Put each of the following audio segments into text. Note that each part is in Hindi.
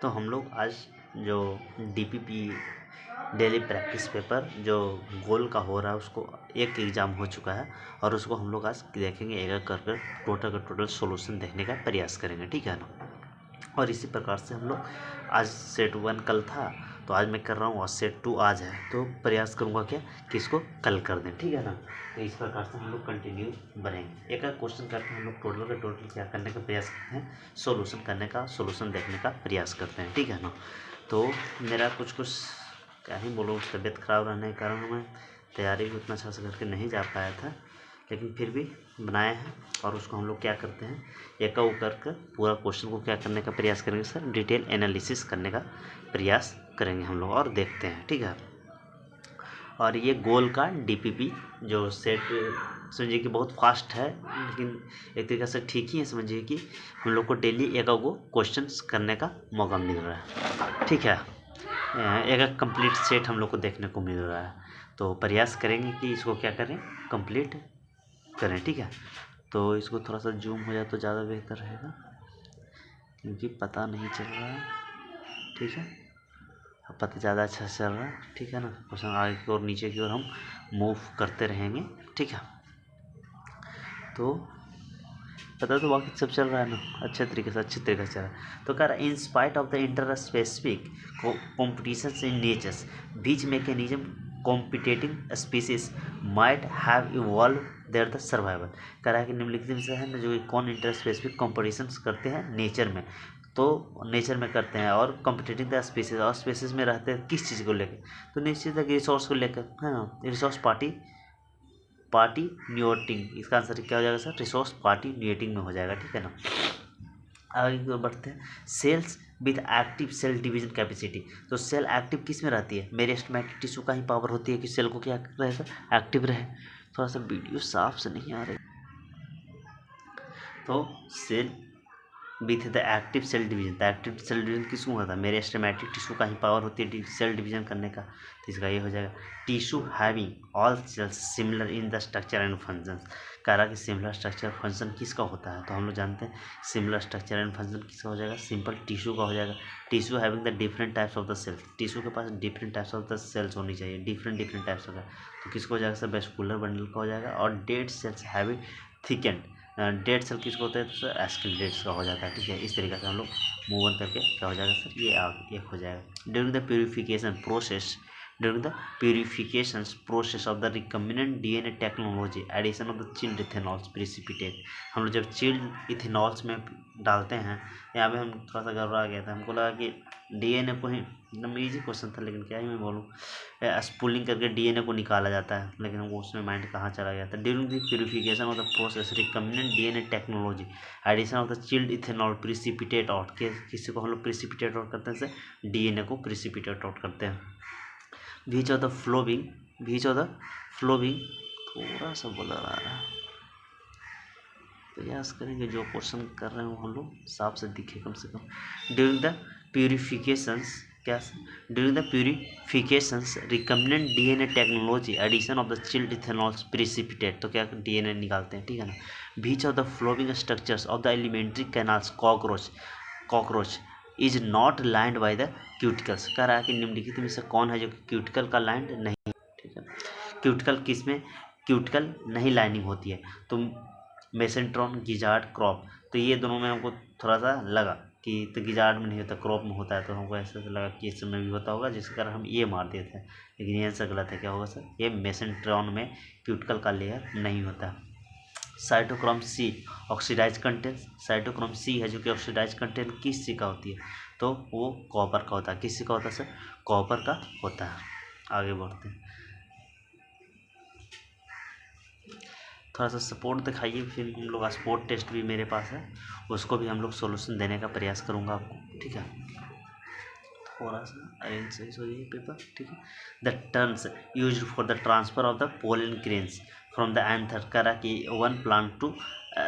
तो हम लोग आज जो DPP डेली प्रैक्टिस पेपर जो गोल का हो रहा है उसको एक एग्ज़ाम हो चुका है और उसको हम लोग आज देखेंगे, एक एक कर टोटल का टोटल सॉल्यूशन देखने का प्रयास करेंगे, ठीक है ना। और इसी प्रकार से हम लोग आज सेट 1 कल था तो आज मैं कर रहा हूँ और सेट 2 आज है, तो प्रयास करूँगा क्या कि इसको कल कर दें, ठीक है ना। तो इस प्रकार से हम लोग कंटिन्यू बढ़ेंगे, एक एक क्वेश्चन करके हम लोग टोटल का टोटल क्या करने का प्रयास करते हैं, सॉल्यूशन करने का, सॉल्यूशन देखने का प्रयास करते हैं, ठीक है ना। तो मेरा कुछ क्या ही बोलूँ, तबीयत ख़राब रहने के कारण मैं तैयारी भी उतना अच्छा से करके नहीं जा पाया था, लेकिन फिर भी बनाए हैं। और उसको हम लोग क्या करते हैं, एक करके पूरा क्वेश्चन को क्या करने का प्रयास करेंगे सर, डिटेल एनालिसिस करने का प्रयास करेंगे हम लोग और देखते हैं, ठीक है। और ये गोल का DPP जो सेट समझिए कि बहुत फास्ट है, लेकिन एक तरीके से ठीक ही है। समझिए कि हम लोग को डेली एक क्वेश्चन करने का मौका मिल रहा है, ठीक है। एक कंप्लीट सेट हम लोग को देखने को मिल रहा है, तो प्रयास करेंगे कि इसको क्या करें, कंप्लीट करें, ठीक है। तो इसको थोड़ा सा जूम हो जाए तो ज़्यादा बेहतर रहेगा, क्योंकि पता नहीं चल रहा है, ठीक है। अब पता ज़्यादा अच्छा से चल रहा है, ठीक है ना। क्वेश्चन आगे की ओर नीचे की ओर हम मूव करते रहेंगे, ठीक है। तो पता तो बाकी सब चल रहा है ना, अच्छे तरीके से चल रहा है। तो कह रहा है in spite of the interspecific competitions in nature's which mechanism competing species might have evolve their the survival. कह रहा है कि निम्नलिखित में से है ना जो कौन इंटर स्पेसिफिक कॉम्पिटिशन्स करते हैं नेचर में, तो नेचर में करते हैं और कॉम्पिटेटिंग द स्पीसीज, और स्पीसीज में रहते हैं किस चीज़ को लेकर, तो निश्चित है कि रिसोर्स को लेकर, है ना। रिसोर्स पार्टीन्यूटिंग, इसका आंसर क्या हो जाएगा सर, रिसोर्स पार्टीन्यूटिंग में हो जाएगा, ठीक है ना। आगे की ओर बढ़ते हैं, cells with active cell division capacity. तो सेल एक्टिव किस में रहती है, मेरिस्टेमेटिक टिश्यू का ही पावर होती है कि सेल को क्या रहे सर, एक्टिव रहे। थोड़ा सा वीडियो साफ से नहीं आ रही, तो cell with the active cell division, the active cell division किसको होता है, मेरिस्टेमेटिक टिश्यू का ही पावर होती है सेल डिवीजन करने का, तो इसका ये हो जाएगा tissue having all cells similar in the structure and functions. कह रहा कि सिमिलर स्ट्रक्चर फंक्शन किसका होता है, तो हम लोग जानते हैं सिमिलर स्ट्रक्चर एंड फंक्शन किसका हो जाएगा, सिंपल टिश्यू का हो जाएगा। Tissue having the different types of the cells, tissue के पास different types of the cells होनी चाहिए, डिफरेंट टाइप्स का, तो किसको हो जाएगा सर, वेस्कुलर बंडल का हो जाएगा। और dead cells having thickened, dead cell किसको होता है तो सर एस्केलेट्स का हो जाता है, ठीक है। इस तरीके से हम लोग मूव ऑन करके क्या हो जाएगा सर, ये एक हो जाएगा। During the purification process of the recombinant DNA technology addition of the chilled ethanols precipitate. हम लोग जब चिल्ड इथेनॉल्स में डालते हैं, यहाँ पे हम थोड़ा सा गड़बड़ा गया था, हमको लगा कि DNA को ही, एकदम ईजी क्वेश्चन था लेकिन क्या ही मैं बोलूँ, स्पूलिंग करके DNA को निकाला जाता है, लेकिन वो उसमें माइंड कहाँ चला गया था। During the purification of the process recombinant DNA technology addition of the chilled ethanol precipitate out, किसी को हम लोग प्रिसिपिटेट आउट करते हैं से DNA को प्रिसिपिटेट आउट करते हैं। बीच ऑफ द फ्लोविंग थोड़ा सा बोला रहा है, प्रयास करेंगे जो क्वेश्चन कर रहे हैं वो हम लोग साफ से दिखे कम से कम। During the purifications recombinant DNA technology addition of the chilled ethanols precipitate, तो क्या DNA निकालते हैं, ठीक है ना। Which of the following structures of the alimentary canals cockroach is not lined by the cuticles. कह रहा है कि निम्नलिखित में से कौन है जो क्यूटिकल का लाइंड नहीं, ठीक है। क्यूटिकल नहीं लाइनिंग होती है, तो मेसेंट्रॉन, गिजार्ड, क्रॉप, तो ये दोनों में हमको थोड़ा सा लगा कि तो गिजार्ड में नहीं होता, क्रॉप में होता है, तो हमको ऐसे लगा कि इस समय भी होता होगा, जिसके कारण हम ये मार देते हैं, लेकिन ये आंसर गलत है। क्या होगा सर, ये मेसेंट्रॉन में क्यूटिकल का लेयर नहीं होता। Cytochrome C oxidase content, cytochrome C है जो कि ऑक्सीडाइज कंटेंट किस चीज़ का होती है, तो वो कॉपर का होता है। किस चीज़ का होता है सर, कॉपर का होता है। आगे बढ़ते हैं, थोड़ा सा सपोर्ट दिखाइए, फिर हम लोग स्पोर्ट टेस्ट भी मेरे पास है, उसको भी हम लोग सॉल्यूशन देने का प्रयास करूँगा आपको, ठीक है। थोड़ा सा अरेंज सही हो जाइए पेपर, ठीक है। The terms used for the transfer of the pollen grains from the anther, करा कि one plant to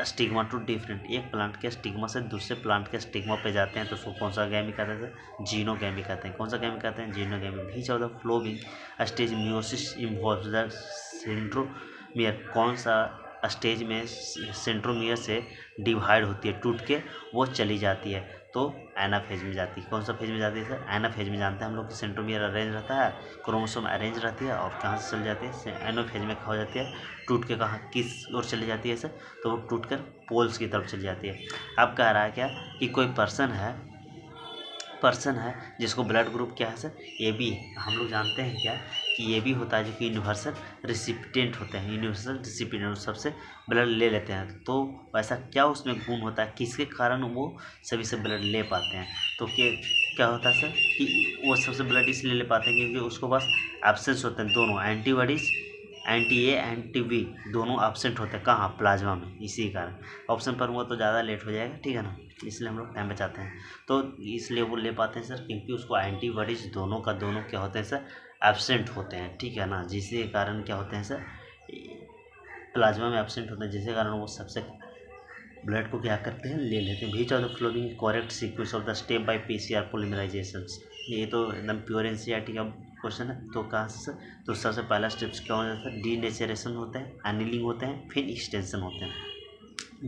stigma to different, एक प्लांट के स्टिग्मा से दूसरे प्लांट के स्टिग्मा पे जाते हैं, तो उसको कौन सा गैमी कहते हैं, जीनोगैमी कहते हैं। कौन सा गैमी कहते हैं, xenogamy. Beach of the flowing stage meiosis involves the centromere, कौन सा स्टेज में सेंट्रोमियर से डिवाइड होती है, टूट के वो चली जाती है, तो एनाफेज में जाती है। कौन सा फेज में जाती है सर? एनाफेज में। जानते हैं हम लोग कि सेंट्रोमियर अरेंज रहता है, क्रोमोसोम अरेंज रहती है, और कहाँ से चल जाती है? एनाफेज में हो जाती है। टूट के कहाँ किस ओर चली जाती है सर? तो वो टूट कर पोल्स की तरफ चली जाती है। अब कह रहा है क्या कि कोई पर्सन है जिसको ब्लड ग्रुप क्या है सर? A B. हम लोग जानते हैं क्या कि ये भी होता है जो कि यूनिवर्सल रिसिपिटेंट होते हैं, यूनिवर्सल रिसिपिटेंट सबसे ब्लड ले लेते हैं। तो वैसा क्या उसमें गुण होता है, किसके कारण वो सभी से ब्लड ले पाते हैं? तो क्या होता है सर कि वो सबसे ब्लड इसलिए ले पाते हैं क्योंकि उसको बस एब्सेंस होते हैं दोनों antibodies, anti A anti B दोनों एब्सेंट होते हैं। कहाँ? प्लाज्मा में। इसी कारण ऑप्शन पर हुआ तो ज़्यादा लेट हो जाएगा, ठीक है ना, इसलिए हम लोग टाइम बचाते हैं। तो इसलिए वो ले पाते हैं सर क्योंकि उसको एंटीबॉडीज दोनों का दोनों क्या होते हैं सर? एब्सेंट होते हैं, ठीक है ना, जिसके कारण क्या होते हैं सर? प्लाज्मा में एब्सेंट होते हैं, जिसके कारण वो सबसे ब्लड को क्या करते हैं? ले लेते हैं। Which of the following correct sequence of the step by PCR polymerisation? ये तो एकदम प्योर एनसीईआरटी का क्वेश्चन है। तो कहाँ से? तो सबसे पहला स्टेप्स क्या हो जाता है? डीनेचरेशन होते हैं, एनिलिंग होते हैं, फिर एक्सटेंशन होते हैं।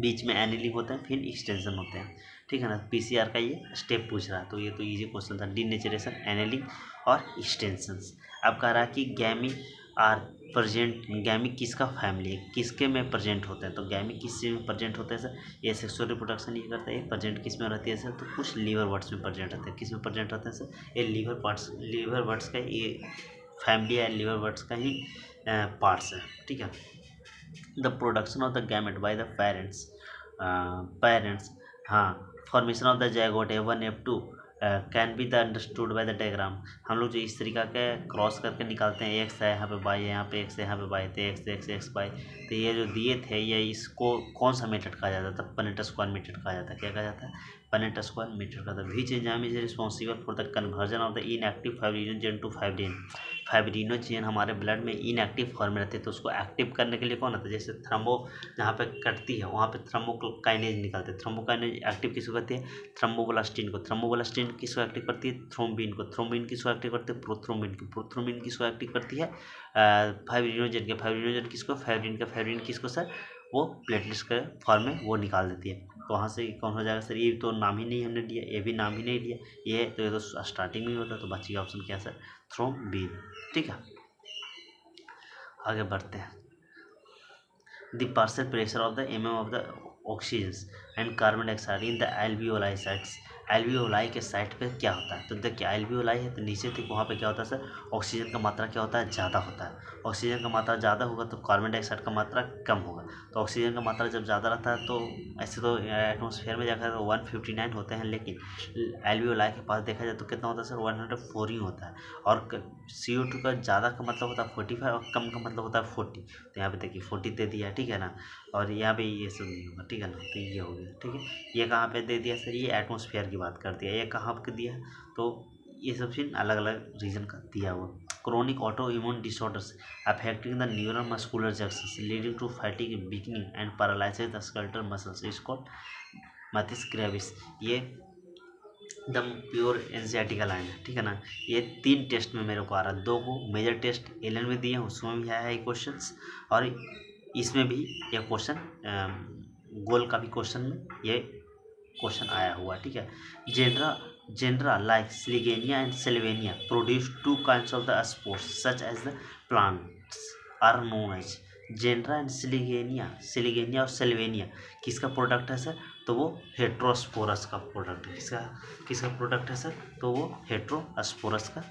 बीच में एनिलिंग होते हैं, फिर एक्सटेंशन होते हैं, ठीक है ना। पीसीआर का ये स्टेप पूछ रहा है, तो ये तो इजी क्वेश्चन था। डीनेचरेशन, एनिलिंग और एक्सटेंशंस। अब कह रहा है कि गैमी आर प्रेजेंट। गैमी किसका फैमिली है, किसके में प्रेजेंट होते हैं? तो गैमी किस चीज़ में प्रेजेंट होते हैं सर? ये सेक्सुअल रिप्रोडक्शन ये करता है। ये प्रेजेंट किस में रहती है सर? तो कुछ लीवर बर्ड्स में प्रेजेंट रहते हैं। किस में प्रेजेंट रहते हैं सर? ये लीवर बर्ड्स का ये फैमिली है, लीवर बर्ड्स का ही पार्ट्स है, ठीक है। The production of the gamete by the parents, हाँ, formation of the zygote F1 F2 can be the understood by the diagram. हम लोग जो इस तरीका के क्रॉस करके निकालते हैं, एक्स है यहाँ पे, वाई है यहाँ पे, एक्स है यहाँ पे, वाई थे, एक्स वाई। तो ये जो दिए थे ये इसको कौन सा मेथड कहा जाता था? पनेट स्क्वायर मेथड कहा जाता है। क्या कहा जाता है? पनेट स्क्वायर मेथड का। Which enzyme is responsible for the conversion of the inactive fibrinogen to fibrin? Fibrinogen हमारे ब्लड में इनएक्टिव फॉर्म में रहते हैं, तो उसको एक्टिव करने के लिए कौन आता है? जैसे थ्रम्बो जहाँ पे कटती है वहाँ पे थ्रम्बोकाइनेज निकलते हैं। थ्रम्बोकाइनेज एक्टिव किसको करती है? थ्रम्बोब्लास्टिन को। थ्रम्बोब्लास्टिन किसको एक्टिव करती है? थ्रोम्बिन को। थ्रोम्बिन किसको एक्टिव करती है? प्रोथ्रोम्बिन को। प्रोथ्रोम्बिन किसको एक्टिव करती है? फाइब्रिनोजेन के। फाइब्रिनोजेन किसको? फैब्रिन का। फैब्रिन किसको सर? वो प्लेटलेट्स के फॉर्म में वो निकाल देती है। तो वहाँ से कौन हो जाएगा सर? ये तो नाम ही नहीं हमने लिया, ये भी नाम ही नहीं लिया, ये तो स्टार्टिंग में ही होता है। तो बची ऑप्शन क्या सर? थ्रोम्बिन, ठीक है। आगे बढ़ते हैं। The partial pressure of the of the oxygen and carbon dioxide in the alveoli sites. Alveoli के साइट पे क्या होता है? तो देखिए एल्वियोलाई है तो नीचे तक वहाँ पे क्या होता है सर? ऑक्सीजन का मात्रा क्या होता है? ज़्यादा होता है। ऑक्सीजन का मात्रा ज़्यादा होगा तो कार्बन डाइऑक्साइड का मात्रा कम होगा। तो ऑक्सीजन का मात्रा जब ज़्यादा रहता है तो ऐसे तो एटमोसफेयर में जाकर तो 159 होते हैं, लेकिन एल्वियोलाई के पास देखा जाए तो कितना होता है सर? 104 ही होता है। और CO2 का ज़्यादा का मतलब होता है 45 और कम का मतलब होता है 40। तो यहाँ पे देखिए 40 दे दिया है, ठीक है ना। और यहाँ पे ये सब नहीं होगा, ठीक है ना। तो ये हो गया, ठीक है। ये कहाँ पे दे दिया सर? ये एटमोसफेयर की बात कर दिया। ये कहाँ पे दिया? तो ये सब चीज़ अलग अलग रीजन का दिया हुआ। Chronic autoimmune disorders affecting the neural muscular junctions leading to fatigue, weakening and paralysis the skeletal muscles is called myasthenia gravis. ये एकदम प्योर एनसीईआरटी का लाइन है, ठीक है ना। ये 3 टेस्ट में मेरे को आ रहा है। 2 को मेजर टेस्ट एलन में दिए हैं, उसमें भी आया है क्वेश्चन, और इसमें भी ये क्वेश्चन गोल का भी क्वेश्चन में ये क्वेश्चन आया हुआ, ठीक है। Genera like Selaginella and Salvinia produce 2 kinds of the spores such as the plants are known as. Genera and Selaginella और सेल्वेनिया किसका प्रोडक्ट है सर? तो वो हेट्रोस्पोरस का प्रोडक्ट है। किसका प्रोडक्ट है सर? तो वो हेट्रोस्पोरस का।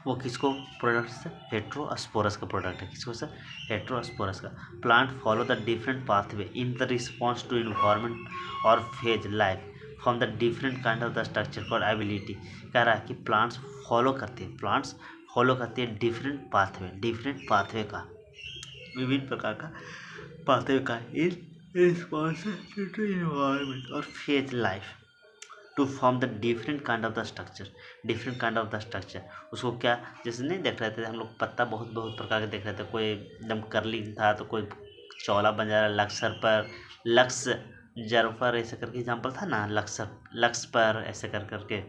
वो किसको प्रोडक्ट है? हेट्रोस्पोरस का प्रोडक्ट है। किसको सर? हेट्रोस्पोरस का। Plant follow the different pathway in the response to environment और phase life from the different kind of the structure for ability. कह रहा है कि प्लांट्स फॉलो करते हैं डिफरेंट पाथवे का, विभिन्न प्रकार का पाथवे का इन रिस्पॉन्स टू इन्वायरमेंट और phase life to form the different kind of the structure. उसको क्या, जैसे नहीं देख रहे थे हम लोग, पत्ता बहुत प्रकार के देख रहे थे। कोई एकदम कर्लिंग था तो कोई चौला बन जा रहा, लक्स जर पर ऐसे करके एग्जाम्पल था ना, लक्स पर ऐसे करके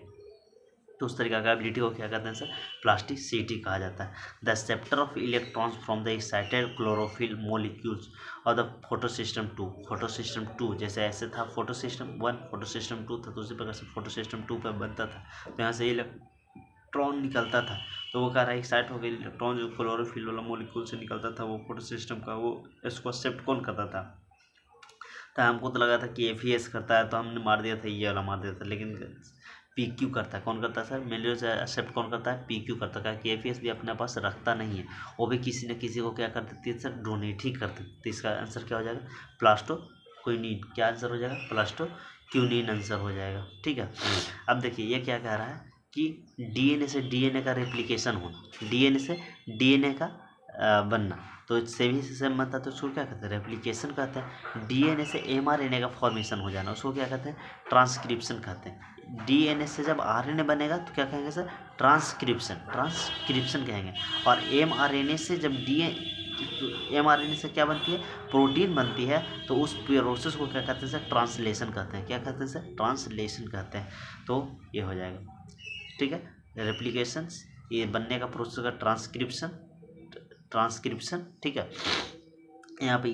तो उस तरीका का एबिलिटी को क्या कहते हैं सर, प्लास्टिसिटी कहा जाता है। The acceptor of electrons from the excited chlorophyll molecules और द फोटोसिस्टम टू जैसे ऐसे था फोटोसिस्टम 1, फोटोसिस्टम 2 था, तो उसी प्रकार से फोटोसिस्टम 2 पर बनता था। तो यहाँ से इलेक्ट्रॉन निकलता था, तो वो कह रहा है एक्साइट हो गया इलेक्ट्रॉन जो क्लोरोफिल वाला मोलिक्यूल से निकलता था वो फोटोसिस्टम का, वो इसको एक्सेप्ट कौन करता था। तो हमको तो लगा था कि एफईएस करता है, तो हमने मार दिया था ये वाला मार दिया था, लेकिन पीक्यू करता है। कौन करता है सर, मेनली एक्सेप्ट कौन करता है, पीक्यू करता है। कि एफईएस भी अपने पास रखता नहीं है, वो भी किसी न किसी को क्या कर देती है सर, डोनेट ही कर देती है। तो इसका आंसर क्या हो जाएगा, प्लास्टो क्विनीन। क्या आंसर हो जाएगा, प्लास्टो क्विनीन आंसर हो जाएगा। ठीक है, अब देखिए ये क्या कह रहा है कि डीएनए से डीएनए का रेप्लिकेशन होना, डीएनए से डीएनए का बनना, तो सेम से सेम बनता है, तो उसको क्या कहते हैं, रेप्लिकेशन कहते हैं। डीएनए से एमआरएनए का फॉर्मेशन हो जाना, उसको क्या कहते हैं, ट्रांसक्रिप्शन कहते हैं। डीएनए से जब आरएनए बनेगा तो क्या कहेंगे सर, ट्रांसक्रिप्शन कहेंगे। और एमआरएनए से जब एमआरएनए से क्या बनती है, प्रोटीन बनती है, तो उस प्रोसेस को क्या कहते हैं सर, ट्रांसलेशन कहते हैं। क्या कहते हैं सर, ट्रांसलेशन कहते हैं। तो ये हो जाएगा। ठीक है, रेप्लिकेशन ये बनने का प्रोसेस का ट्रांसक्रिप्शन। ठीक है, यहाँ पे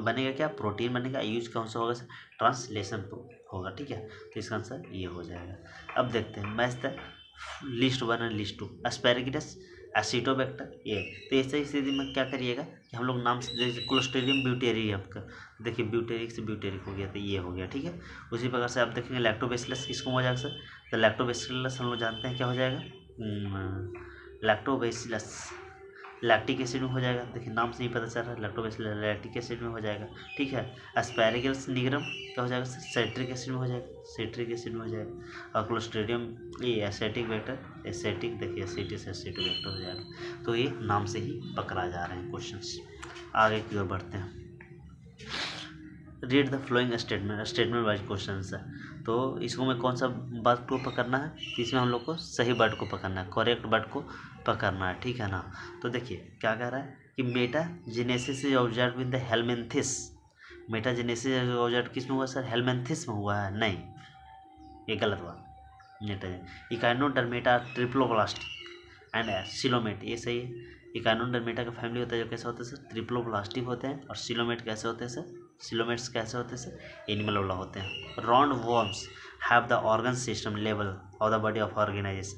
बनेगा क्या, प्रोटीन बनेगा, यूज कौन सा होगा, ट्रांसलेशन होगा। ठीक है, तो इसका आंसर ये हो जाएगा। अब देखते हैं मैच द लिस्ट 1 और लिस्ट 2। एस्पेरेगिडस, एसिटोबैक्टर, ये तो ऐसे स्थिति में क्या करिएगा कि हम लोग नाम से, जैसे क्लोस्ट्रिडियम ब्यूटेरिया आपका, देखिए ब्यूटेरिक से ब्यूटेरिक हो गया, तो ये हो गया। ठीक है, उसी प्रकार से आप देखेंगे लैक्टोबैसिलस किसको हो जाएगा सर, तो लैक्टोबैसिलस हम लोग जानते हैं क्या हो जाएगा, लैक्टोबैसिलस लैक्टिक एसिड में हो जाएगा। देखिए नाम से ही पता चल रहा है, लैक्टोबैसिलस लैक्टिक एसिड में हो जाएगा। ठीक है, एस्पैरेगस निग्रम क्या हो जाएगा सर, साइट्रिक एसिड में हो जाएगा, साइट्रिक एसिड में हो जाएगा। और क्लोस्ट्रिडियम ये एसेटिक वेक्टर, एसेटिक देखिए एसिटिस एसिटिक वेक्टर हो जाएगा। तो ये नाम से ही पकड़ा जा रहे हैं क्वेश्चंस। आगे की ओर बढ़ते हैं। Read the following statement wise question है। तो इसको में कौन सा वर्ड को पकड़ना है, तो इसमें हम लोग को सही वर्ड को पकड़ना है, करेक्ट वर्ड को पकड़ना है। ठीक है ना, तो देखिए क्या कह रहा है कि metagenesis is observed in the helminths. Metagenesis observed किस में हुआ सर, हेलमिन्थिस में हुआ है, नहीं ये गलत हुआ। इकाइनोडर्मेटा ट्रिप्लोब्लास्टिक एंड सिलोमेट, ये सही है। इकाइनोडर्मेटा का फैमिली होता है जो कैसे होते हैं सर, ट्रिप्लोब्लास्टिक होते हैं। और सिलोमेट कैसे होते हैं सर, सिलोमेट्स कैसे होते हैं सर, एनिमल वाला होते हैं। Round worms have the organ system level of the body of organisation.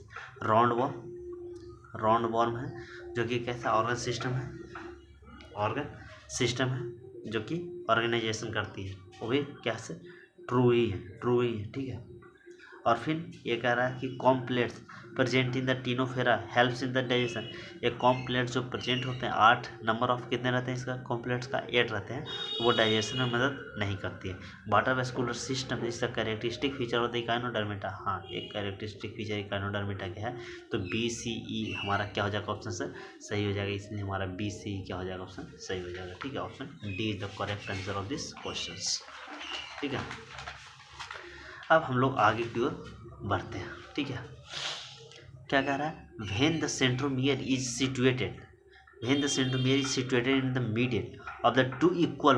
Round worm है जो कि कैसा ऑर्गन सिस्टम है जो कि ऑर्गेनाइजेशन करती है, वो भी कैसे, ट्रू ही है। ठीक है, और फिर ये कह रहा है कि comb plates present in the Ctenophora helps in the digestion. ये कॉम्प्लेट्स जो प्रेजेंट होते हैं, 8 नंबर ऑफ कितने रहते हैं इसका, कॉम्प्लेट्स का 8 रहते हैं, तो वो डाइजेशन में मदद नहीं करती है। वाटर वेस्कुलर सिस्टम इसका कैरेक्टरिस्टिक फीचर होता है इकाइनोडर्मेटा। हाँ, एक कैरेक्टरिस्टिक फीचर इकाइनोडर्मेटा क्या है, तो BCE हमारा क्या हो जाएगा ऑप्शन सर, सही हो जाएगा। इसलिए हमारा BCE क्या हो जाएगा, ऑप्शन सही हो जाएगा। ठीक है, option D is the correct answer of this question. ठीक है, अब हम लोग आगे की ओर बढ़ते हैं। ठीक है, क्या कह रहा है, when the centromere is situated in the median of the two equal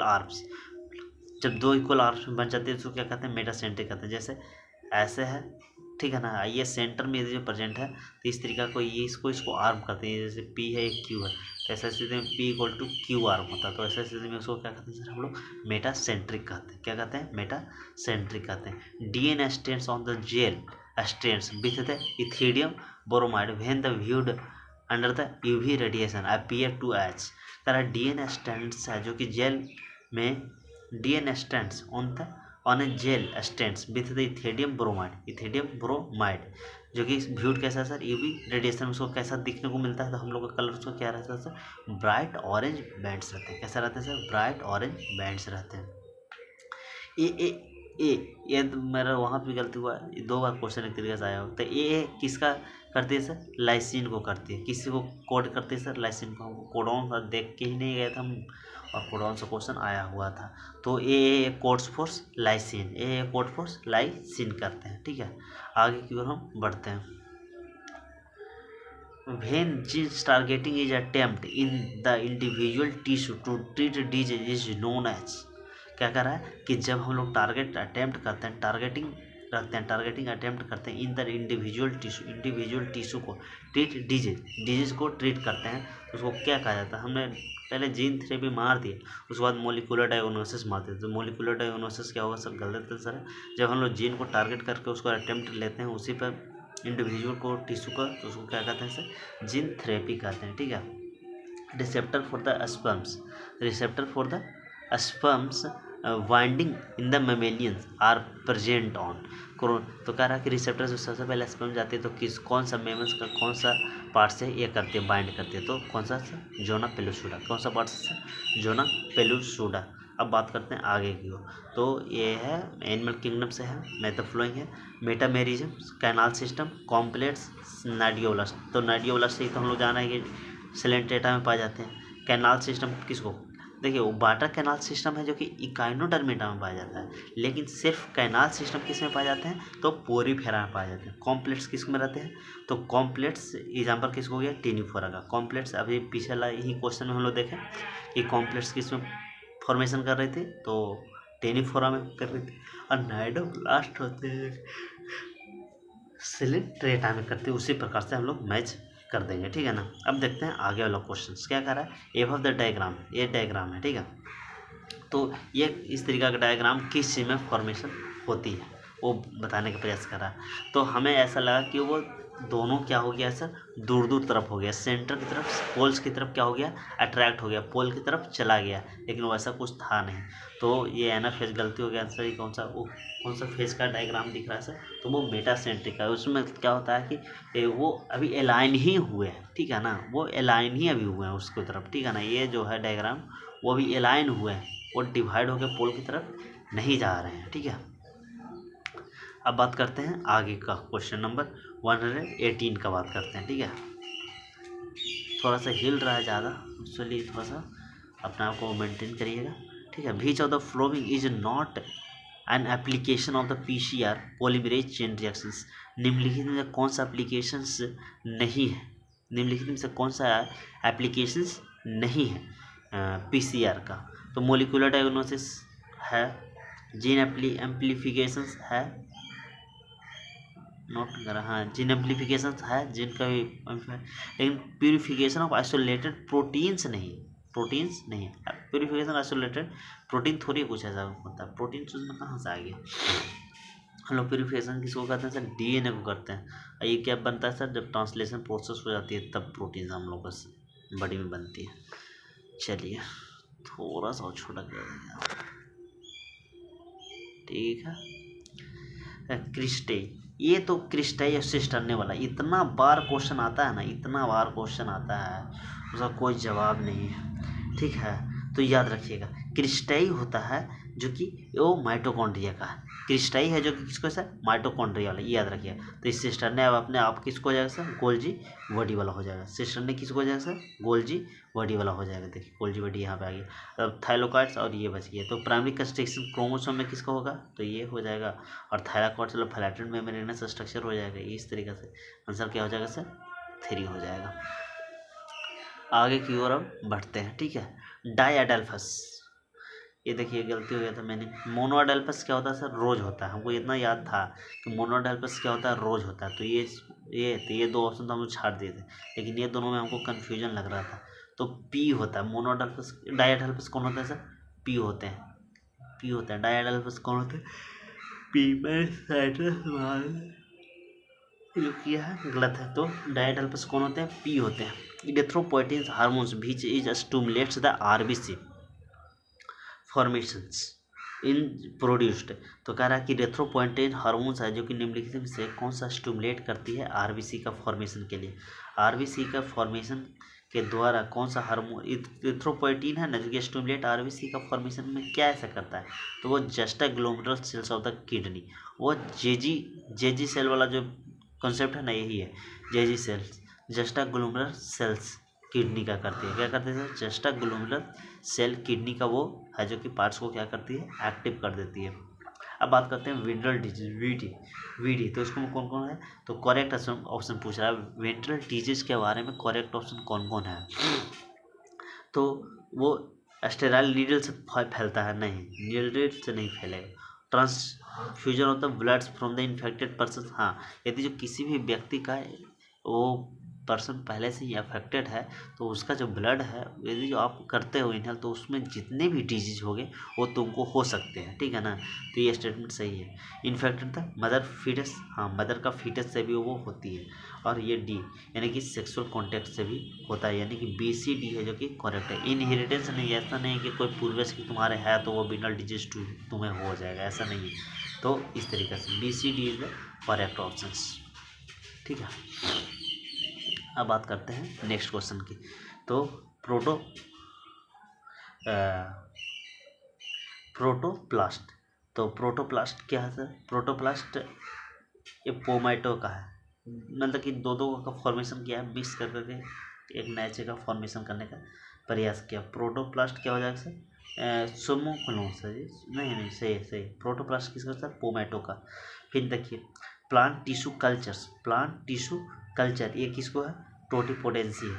arms. जब 2 इक्वल आर्म्स में बन जाते हैं तो क्या कहते हैं, मेटासेंट्रिक कहते हैं। जैसे ऐसे है, ठीक है ना, ये सेंटर में जो प्रेजेंट है, तो इस तरीका को ये इसको आर्म करते हैं। जैसे P है, एक Q है, तो ऐसा स्थिति में P = Q आर्म होता है। तो ऐसा स्थिति में उसको क्या कहते हैं सर, हम लोग मेटासेंट्रिक कहते हैं। क्या कहते हैं, मेटासेंट्रिक कहते हैं। DNA strands on the gel strands with the ethidium bromide when the viewed under the UV radiation appear to as. कह रहा DNA स्ट्रेंड्स है जो कि जेल में, DNA strands on a gel stained with the ethidium bromide जो कि व्यूड कैसा है सर, UV रेडिएशन में उसको कैसा दिखने को मिलता है, तो हम लोग का कलर उसको क्या रहता है सर, ब्राइट ऑरेंज बैंड्स रहते हैं। कैसा रहते हैं सर, ब्राइट ऑरेंज बैंड्स रहते हैं। ये तो मेरा वहाँ पे गलती हुआ है, 2 बार क्वेश्चन एक तरीके से आया हो। तो ये किसका करती है सर, लाइसिन को करती है। किसी को कोड करती है सर, लाइसिन को। हमको कोडॉन का देख के ही नहीं गए थे हम, और कोडॉन से क्वेश्चन आया हुआ था। तो ए कोड्स फॉर लाइसिन करते हैं। ठीक है, आगे की ओर हम बढ़ते हैं। When genes targeting is attempt in the individual tissue to treat disease is known as। क्या कर रहा है कि जब हम लोग अटेम्प्ट करते हैं टारगेटिंग रखते हैं, टारगेटिंग अटेम्प्ट करते हैं इन द इंडिविजुअल टिश्यू को ट्रीट डिजीज को ट्रीट करते हैं, तो उसको क्या कहा जाता है? हमने पहले जीन थेरेपी मार दिए, उसके बाद मोलिकुलर डायग्नोसिस मारते हैं। तो मोलिकुलर डायग्नोसिस क्या होगा सर? गलत है सर। जब हम लोग जीन को टारगेट करके उसको अटेम्प्ट लेते हैं उसी पर इंडिविजुअल को टिश्यू का, तो उसको क्या कहते हैं सर? जीन थेरेपी कहते हैं, ठीक है। Receptor for the sperms binding in the mammalians are present on crown. तो कह रहा है कि रिसेप्टर जो सबसे पहले स्पर्म जाती है तो कौन सा मेमल्स का कौन सा पार्ट से ये करती है, बाइंड करती है? तो कौन सा सर? जोना पेलुसुडा। कौन सा पार्ट से सर? जोना पेलुसुडा। अब बात करते हैं आगे की ओर, तो ये है एनिमल किंगडम से है, मैं द फ्लोइंग है मेटामेरिज्म, कैनाल सिस्टम, कॉम्प्लेक्स, नाडियोब्लास्ट। तो नाडियोब्लास्ट से ही तो हम लोग जाना है कि सिलेंट्रेटा में पाए जाते हैं। कैनाल सिस्टम किसको? देखिए वो वाटर कैनाल सिस्टम है जो कि इकाइनोडर्मिटा में पाया जाता है, लेकिन सिर्फ कैनाल सिस्टम किस में पाए जाते हैं? तो पोरीफेरा में पाए जाते हैं। कॉम्प्लेक्स किस में रहते हैं? तो कॉम्प्लेक्स एग्जाम्पल किसको हो गया? टीनिफोरा का। कॉम्प्लेक्स अभी पिछला ही क्वेश्चन में हम लोग देखें कि कॉम्प्लेक्स किस में फॉर्मेशन कर रहे थे? तो टेनिफोरा में कर रहे थे। और नाइडोब्लास्ट होते हैं सिलेंट्रेटा में करते हैं। उसी प्रकार से हम लोग मैच कर देंगे, ठीक है ना। अब देखते हैं आगे वाला क्वेश्चन क्या कर रहा है। एबव द डायग्राम, ये डायग्राम है, ठीक है। तो ये इस तरीका का डायग्राम किस चीज़ में फॉर्मेशन होती है वो बताने का प्रयास कर रहा है। तो हमें ऐसा लगा कि वो दोनों क्या हो गया सर? दूर दूर तरफ हो गया, सेंटर की तरफ, पोल्स की तरफ क्या हो गया? अट्रैक्ट हो गया, पोल की तरफ चला गया, लेकिन वैसा कुछ था नहीं। तो ये है ना फेज गलती हो गया आंसर। ये कौन सा फेज का डायग्राम दिख रहा है सर? तो वो मेटासेंट्रिक है। उसमें क्या होता है कि वो अभी अलाइन ही हुए हैं, ठीक है ना, वो अलाइन ही अभी हुए हैं उसकी तरफ, ठीक है ना। ये जो है डायग्राम वो अभी अलाइन हुए हैं, वो डिवाइड होकर पोल की तरफ नहीं जा रहे हैं, ठीक है। अब बात करते हैं आगे का क्वेश्चन नंबर 118 का बात करते हैं, ठीक है। थोड़ा सा हिल रहा है ज़्यादा, इसलिए थोड़ा सा अपने आप को मेंटेन करिएगा, ठीक है। Which of the following is not an application of the PCR polymerase chain reactions. निम्नलिखित में से कौन सा एप्लीकेशंस नहीं है? निम्नलिखित में से कौन सा एप्लीकेशंस नहीं है PCR का? तो मोलिकुलर डायग्नोसिस है, जीन एम्प्लीफिकेशंस है, नोट करा, हाँ जीन एम्प्लीफिकेशन है, जीन का भी, लेकिन प्यूरिफिकेशन ऑफ आइसोलेटेड प्रोटीन्स नहीं है। प्यूरिफिकेशन आइसोलेटेड प्रोटीन थोड़ी कुछ ऐसा होता है, प्रोटीन उसमें कहाँ से आ गया? हम लोग प्यूरिफिकेशन किसको करते हैं सर? DNA को करते हैं। और ये क्या बनता है सर? जब ट्रांसलेशन प्रोसेस हो जाती है तब प्रोटीन हम लोग का बॉडी में बनती है। चलिए थोड़ा सा छोटा कर देंगे, ठीक है। क्रिस्टे, ये तो क्रिस्टाई और सिस्टरने वाला इतना बार क्वेश्चन आता है ना, इतना बार क्वेश्चन आता है, उसका कोई जवाब नहीं है, ठीक है। तो याद रखिएगा क्रिस्टाई होता है जो कि वो माइटोकॉन्ड्रिया का है। क्रिस्टाई है जो कि किसको सर? माइटोकॉन्ड्रिया वाला, ये याद रखिएगा। तो इस सिस्टरने अब अपने आप किसको हो जाएगा सर? गोल्जी बॉडी वाला हो जाएगा। सिस्टरने किसको हो जाएगा सर? गोल्जी बॉडी वाला हो जाएगा। देखिए गोल्जी बॉडी यहाँ पे आ गया। अब थाइलोकाइड्स और ये बच गया। तो प्राइमरी कंस्ट्रक्शन क्रोमोसोम में किसका होगा? तो ये हो जाएगा। और थाइलाकॉइड चलो फ्लैटेंड मेम्ब्रेनस स्ट्रक्चर हो जाएगा। इस तरीके से आंसर क्या हो जाएगा सर? 3 हो जाएगा। आगे की ओर अब बढ़ते हैं, ठीक है। डायअडेल्फस, ये देखिए गलती हो गया था मैंने। मोनोअडेल्फस क्या होता है सर? रोज होता है। हमको इतना याद था कि मोनोअडेल्फस क्या होता है? रोज होता है। तो ये 2 ऑप्शन तो हम लोग छाड़ दिए थे, लेकिन ये दोनों में हमको कन्फ्यूजन लग रहा था। तो पी होता है मोनोअडेल्फस। डायअडेल्फस कौन होता है सर? पी होते हैं। डायअडेल्फस कौन होते हैं? पी में जो किया है गलत है। तो डायअडेल्फस कौन होते हैं? पी होते हैं। Erythropoietin hormones which is stimulates the RBC formations in produced. तो कह रहा है कि इरिथ्रोपोइटिन हार्मोन्स है जो कि निम्नलिखित में से कौन सा स्टिमुलेट करती है RBC का फॉर्मेशन के लिए? RBC का फॉर्मेशन के द्वारा कौन सा हार्मोन? इरिथ्रोपोइटिन है ना जो कि स्टिमुलेट RBC का फॉर्मेशन में क्या ऐसा करता है? तो वो जस्टाग्लोमेरुलर सेल्स ऑफ द किडनी, वो जेजी सेल वाला जो कॉन्सेप्ट है ना, यही है जेजी सेल्स, जस्टाग्लोमेरुलर सेल्स किडनी का करती है। क्या करती है सर? जस्टाग्लोमेरुलर सेल किडनी का वो है जो कि पार्ट्स को क्या करती है? एक्टिव कर देती है। अब बात करते हैं वेंट्रल डिजीज, वीडी। तो इसको कौन कौन है? तो करेक्ट ऑप्शन पूछ रहा है वेंट्रल डिजीज के बारे में, करेक्ट ऑप्शन कौन कौन है? तो वो स्टेरॉइड नीडल से फैलता है? नहीं, नीडल से नहीं फैलेगा। Transfusion of the blood from the infected person. हाँ, यदि जो किसी भी व्यक्ति का वो पर्सन पहले से ही अफेक्टेड है तो उसका जो ब्लड है यदि जो आप करते हो इनहेल तो उसमें जितने भी डिजीज होंगे वो तुमको हो सकते हैं, ठीक है ना। तो ये स्टेटमेंट सही है। इन्फेक्टेड था मदर फीटस, हाँ मदर का फीटस से भी वो होती है। और ये डी यानी कि सेक्सुअल कॉन्टैक्ट से भी होता है, यानी कि BC D है जो कि करेक्ट है। इनहेरिटेंस नहीं, ऐसा नहीं है कि कोई पूर्वज की तुम्हारे है तो वो बिना डिजीज तुम्हें हो जाएगा, ऐसा नहीं है। तो इस तरीके से BC D is the correct option, ठीक है। अब बात करते हैं नेक्स्ट क्वेश्चन की। तो प्रोटोप्लास्ट, तो प्रोटोप्लास्ट क्या है सर? प्रोटोप्लास्ट ये पोमैटो का है, मतलब कि दो का फॉर्मेशन किया है, मिक्स कर करके एक नए चीज का फॉर्मेशन करने का प्रयास किया। प्रोटोप्लास्ट क्या हो जाएगा सर? सोमोक्लोन्स है जी, नहीं सही प्रोटोप्लास्ट किसका सर? पोमैटो का। फिर देखिए plant tissue cultures, plant tissue culture ये किसको है? टोटीपोटेंसी है,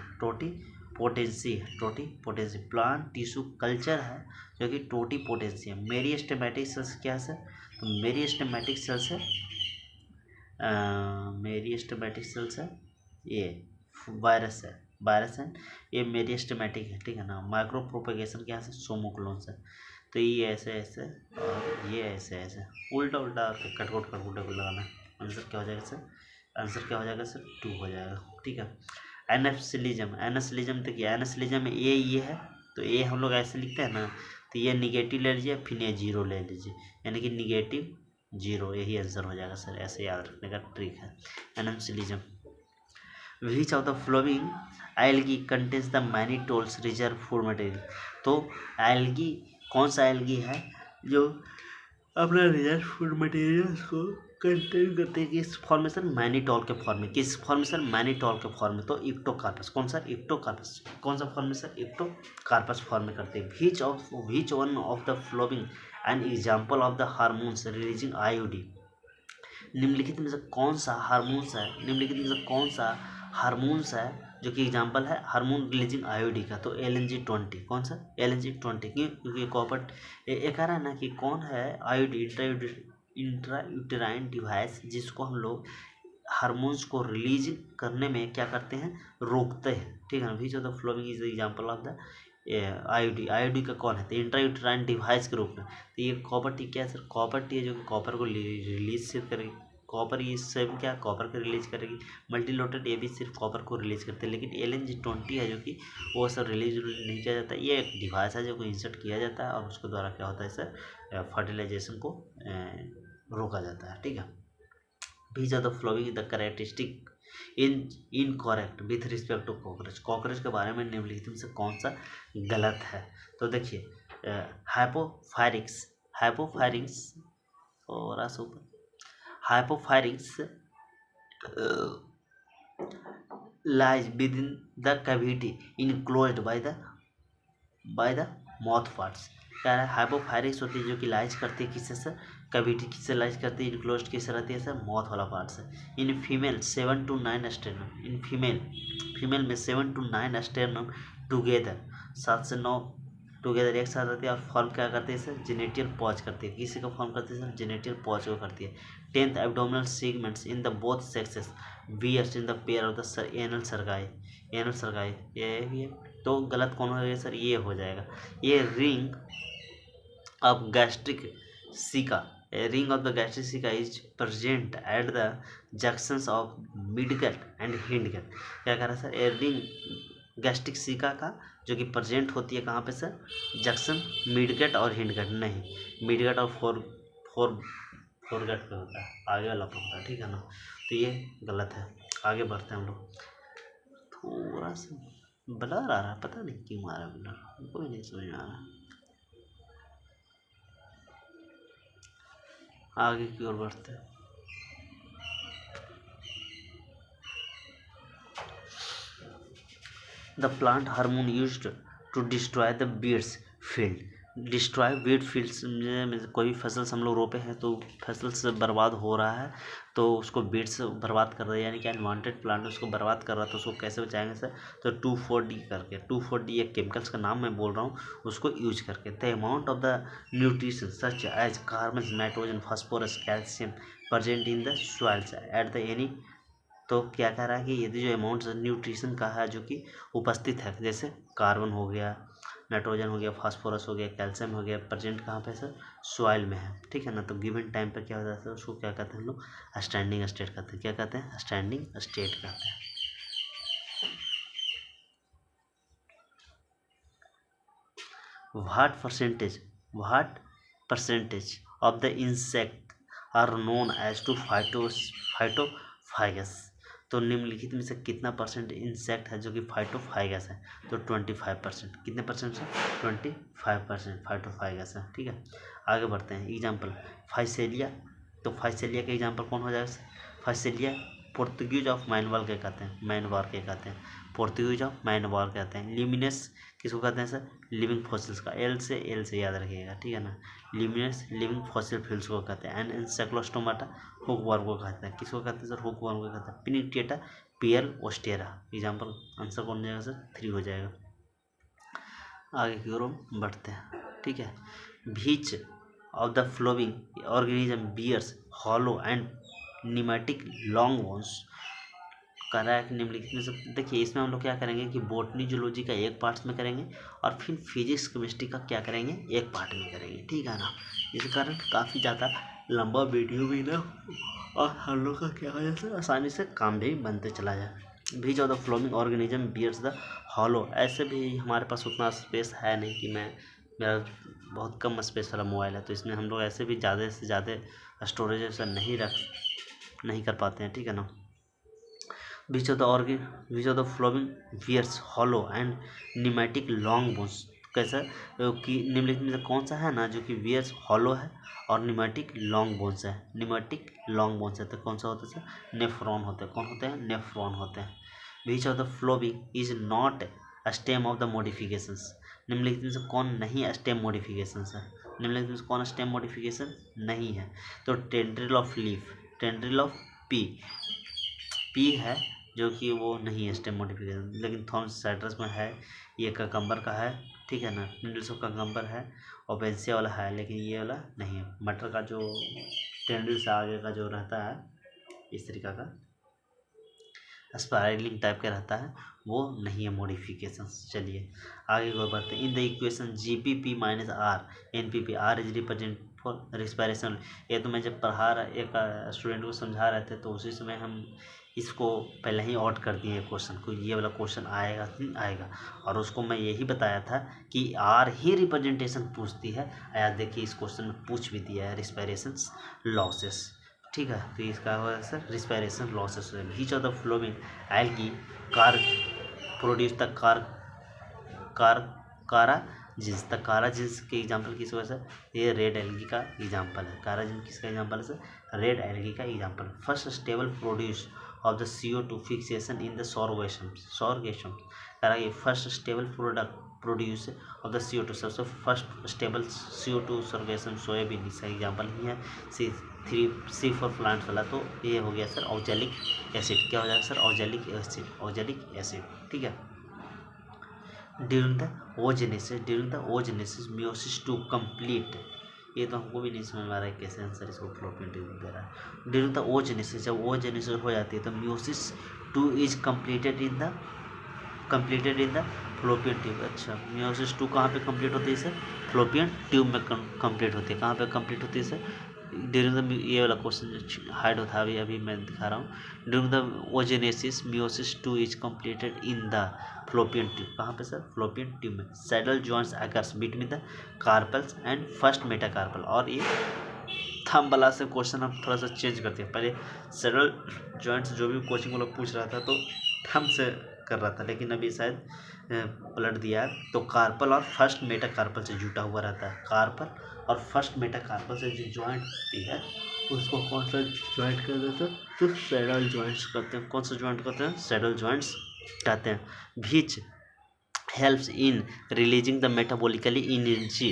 टोटीपोटेंसी प्लांट टिश्यू कल्चर है जो कि टोटीपोटेंसी है। मेरिस्टेमेटिक सेल्स क्या है सर? तो मेरिस्टेमेटिक सेल्स है, मेरिस्टेमेटिक सेल्स है ये वायरस है ये मेरिस्टेमेटिक है, ठीक है ना। माइक्रो प्रोपेगेशन क्या है? सोमोक्लोन्स है। तो ये ऐसे और ये ऐसे उल्टा कटकुट लगाना। आंसर क्या हो जाएगा सर? आंसर क्या हो जाएगा सर? 2 हो जाएगा, ठीक है। एनासिलिज्म देखिए, एनासिलिज्म में ये है तो ये हम लोग ऐसे लिखते हैं ना, तो ये निगेटिव ले लीजिए, फिर ये 0 ले लीजिए, यानी कि निगेटिव 0, यही आंसर हो जाएगा सर। ऐसे याद रखने का ट्रिक है एनासिलिज्म। Which of the following algae contains the mannitols reserve food material, तो एल्गी कौन सा एल्गी है जो अपना रिजर्व फूड मटेरियल्स को कंटेन करते हैं? किस फॉर्मेशन? मैनीटॉल के फॉर्म में। किस फॉर्मेशन? मैनीटॉल के फॉर्म में। तो इक्टोकार्पस, कौन सा? इक्टोकार्पस। कौन सा फॉर्मेशन? इक्टोकार्पस फॉर्म में करते हैं। Which one of the flowing an example of the hormones releasing IOD, निम्नलिखित में से कौन सा हार्मोन्स है? निम्नलिखित में से कौन सा हार्मोन्स है जो कि एग्जाम्पल है हार्मोन रिलीजिंग आईओडी का? तो LNG-20, कौन सा? LNG-20, क्योंकि कॉपर ये कह रहा है ना कि कौन है आईओडी इंट्रायूटेराइन डिवाइस जिसको हम लोग हार्मोन्स को रिलीज करने में क्या करते हैं? रोकते हैं, ठीक है ना। विच of the following is the example of the IOD का कौन है? तो इंट्रायूटेराइन डिवाइस के रूप में। तो ये कॉपर टी क्या है सर? कॉपर टी है जो कि कॉपर को रिलीज सिर्फ करेगी। कॉपर ये सेम क्या? कॉपर को रिलीज करेगी। मल्टीलोटेड ये भी सिर्फ कॉपर को रिलीज करते हैं, लेकिन LNG-20 है जो कि वो सर रिलीज नहीं किया जाता। ये एक डिवाइस है जो को इंसर्ट किया जाता है और उसके द्वारा क्या होता है सर? फर्टिलाइजेशन को रोका जाता है, ठीक है। These are the following the characteristic incorrect with respect to cockroach, cockroach के बारे में निम्नलिखित में से कौन सा गलत है? तो देखिए हाइपोफायरिंग्स और हाइपोफायरिंग्स lies within the cavity enclosed by the mouth parts. क्या है? हाइपोफायरिक्स होती है जो कि लाइज करती है किससे सर? कैविटी किससे लाइज करती है? इनक्लोज्ड किससे रहती है सर? माउथ वाला पार्ट से। In female 7 to 9 sternum, in female में 7 to 9 स्टेरनम टुगेदर, 7 से 9 टुगेदर एक साथ रहती है और फॉर्म क्या करती है सर? जेनेटियल पॉज करती है। किसी को फॉर्म करती है सर? जेनेटियल पॉज को करती है। 10th abdominal segments in the both sexes wears in the pair of the anal cerci, ये भी है। तो गलत कौन हो जाएगा सर? ये हो जाएगा। ये रिंग ऑफ गैस्ट्रिक सिका, रिंग ऑफ द गैस्ट्रिक सिका is present at the junctions of midgut and hindgut. क्या कह रहा है सर? ये रिंग गैस्ट्रिक सिका का जो कि प्रेजेंट होती है कहाँ पे सर? जंक्शन मिडगट और हिंडगट नहीं, मिडगट और फोरगट पे होता है, आगे वाला पे होता है, ठीक है ना। तो ये गलत है। आगे बढ़ते हैं हम लोग। थोड़ा सा ब्लर आ रहा है, पता नहीं क्यों आ रहा है ब्लर, कोई नहीं समझ में आ रहा। आगे की ओर बढ़ते हैं। The plant hormone used to destroy the weeds field, destroy weed fields में कोई भी फसल हम लोग रोपे हैं तो फसल से बर्बाद हो रहा है तो उसको बीड से बर्बाद कर रहे हैं, यानी कि अनवांटेड प्लांट उसको बर्बाद कर रहा है, तो उसको कैसे बचाएंगे सर? तो 2,4-D करके, 2,4-D एक केमिकल्स का नाम मैं बोल रहा हूँ, उसको यूज करके the amount of the nutrition such as carbon, nitrogen, phosphorus, calcium present in the soils at the any. तो क्या कह रहा है कि यदि जो अमाउंट न्यूट्रिशन का है जो कि उपस्थित है, जैसे कार्बन हो गया, नाइट्रोजन हो गया, फास्फोरस हो गया, कैल्शियम हो गया, प्रेजेंट कहाँ पे सर? सॉइल में है, ठीक है ना। तो गिवन टाइम पर क्या हो जाता है उसको क्या कहते हैं हम लोग? स्टैंडिंग स्टेट कहते हैं। क्या कहते हैं? स्टैंडिंग स्टेट कहते हैं। What percentage of the insect are known as to phytophagous? तो निम्नलिखित में से कितना परसेंट इंसेक्ट है जो कि फाइटोफाइगस है? तो 25%। कितने परसेंट से? 25% फाइटोफाइगस है, ठीक है। आगे बढ़ते हैं। एग्जाम्पल फाइसेलिया, तो फाइसेलिया का एग्जाम्पल कौन हो जाएगा? फाइसेलिया पोर्तुगीज ऑफ मैनवार के कहते हैं, मैनवार के कहते हैं, पोर्तुगीज ऑफ मैनवार कहते हैं। ल्यूमिनस किसको कहते हैं सर? लिविंग फॉसिल्स का, एल से याद रखिएगा, ठीक है ना। ल्यूमिनस लिविंग फॉसिल फ्यूल्स को कहते हैं। एंड एन्सेफलोस्टोमाटा हुकवर्म को कहते हैं। किसको कहते हैं सर? हुकवर्म को कहते हैं। पिनिटेटा पियर ओस्टेरा। एग्जाम्पल आंसर कौन हो जाएगा सर? 3 हो जाएगा। आगे की ओर हम बढ़ते हैं, ठीक है। Which of the following organism bears hollow and pneumatic long bones कर रहा है कि निम्नलिखित में से देखिए, इसमें हम लोग क्या करेंगे कि बोटनी जूलॉजी का एक पार्ट में करेंगे और फिर फिजिक्स केमिस्ट्री का क्या करेंगे? एक पार्ट में करेंगे, ठीक है ना। इस कारण काफ़ी ज़्यादा लंबा वीडियो भी ना और हम लोग का क्या हो जाता है आसानी से काम भी बनते चला जाए। Which of the following organism bears the hollow, ऐसे भी हमारे पास उतना स्पेस है नहीं कि मेरा बहुत कम स्पेस वाला मोबाइल है, तो इसमें हम लोग ऐसे भी ज़्यादा से ज़्यादा स्टोरेज ऐसा नहीं कर पाते हैं, ठीक है ना। Which of the following bears hollow and pneumatic long bones, कैसा कि निम्नलिखित में से कौन सा है ना जो कि वियर्स हॉलो है और निमेटिक लॉन्ग बोन्स है? निमेटिक लॉन्ग बोन्स है तो कौन सा होता है सर? नेफ्रॉन होते हैं। कौन होते हैं? नेफ्रॉन होते हैं। Which of the following is not stem of the modifications, निम्नलिखित में से कौन नहीं स्टेम मॉडिफिकेशंस है? निम्नलिखित में से कौन स्टेम मॉडिफिकेशन नहीं है? तो tendril of leaf, tendril of P है जो कि वो नहीं है स्टेम मॉडिफिकेशन, लेकिन थॉमस साइट्रस में है, ये ककम्बर का है, ठीक है ना। टेंड्रिल्स ऑफ ककम्बर है, ओबेंसिया वाला है, लेकिन ये वाला नहीं है। मटर का जो टेंड्रिल से आगे का जो रहता है इस तरीका का स्पाइरलिंग टाइप का रहता है, वो नहीं है मॉडिफिकेशन। चलिए आगे को बढ़ते हैं। In the equation GP - R NPP, R is represent for respiration. ये तो मैं जब पढ़ा एक स्टूडेंट को समझा रहे थे तो उसी समय हम इसको पहले ही आउट कर दिए क्वेश्चन को, ये वाला क्वेश्चन आएगा नहीं आएगा, और उसको मैं यही बताया था कि R ही रिप्रेजेंटेशन पूछती है। यार देखिए इस क्वेश्चन में पूछ भी दिया है रिस्पायरेशन लॉसेस, ठीक है। तो इसका होगा sir respiration losses. Beach of the flowing algae car produce the कारा जींस, द कारा जींस के एग्जाम्पल किस वजह से? ये रेड एल्गी का एग्जाम्पल है। कारा जींस किसका एग्जाम्पल है सर? रेड एल्गी का example. First stable produce of the CO2 fixation in the sorghum करा ये first stable produce of the CO2, सबसे first stable CO2 sorghum soybean, इसका एग्जाम्पल ही है। C4 प्लांट वाला, तो ये हो गया सर ऑक्जेलिक एसिड। क्या हो जाएगा सर? ऑक्जेलिक एसिड, ठीक है। During the oogenesis meiosis two complete, ये तो हमको भी नहीं समझ में आ रहा है कैसे आंसर इसको फ्लोपियन ट्यूब दे रहा है। ड्यूरिंग द ओजेनेसिस, जब ओजेनेसिस हो जाती है तो meiosis 2 is completed in the fallopian tube. अच्छा, मियोसिस 2 कहाँ पे कंप्लीट होती है सर? फ्लोपियन ट्यूब में कंप्लीट होती है। कहाँ पे कंप्लीट होती है सर? ड्यूरिंग द, ये वाला क्वेश्चन हाइड होता है, अभी मैं दिखा रहा हूँ। During the oogenesis meiosis 2 is completed in the fallopian tube. कहाँ पे सर? फ्लोपियन ट्यूब में। Saddle joints occurs between the carpals and first metacarpal. और ये थंब वाला से क्वेश्चन हम थोड़ा सा चेंज करते हैं। पहले सैडल जॉइंट्स जो भी कोचिंग वाला पूछ रहा था तो थंब से कर रहा था, लेकिन अभी शायद पलट दिया है। तो कार्पल और फर्स्ट मेटाकार्पल से जुटा हुआ रहता है। कार्पल और फर्स्ट मेटाकार्पल से जो जॉइंट होती है उसको कौन सा जॉइंट कहते हैं? तो सैडल जॉइंट्स कहते हैं। कौन सा जॉइंट कहते हैं? सैडल जॉइंट्स कहते हैं। Which helps in releasing the metabolically energy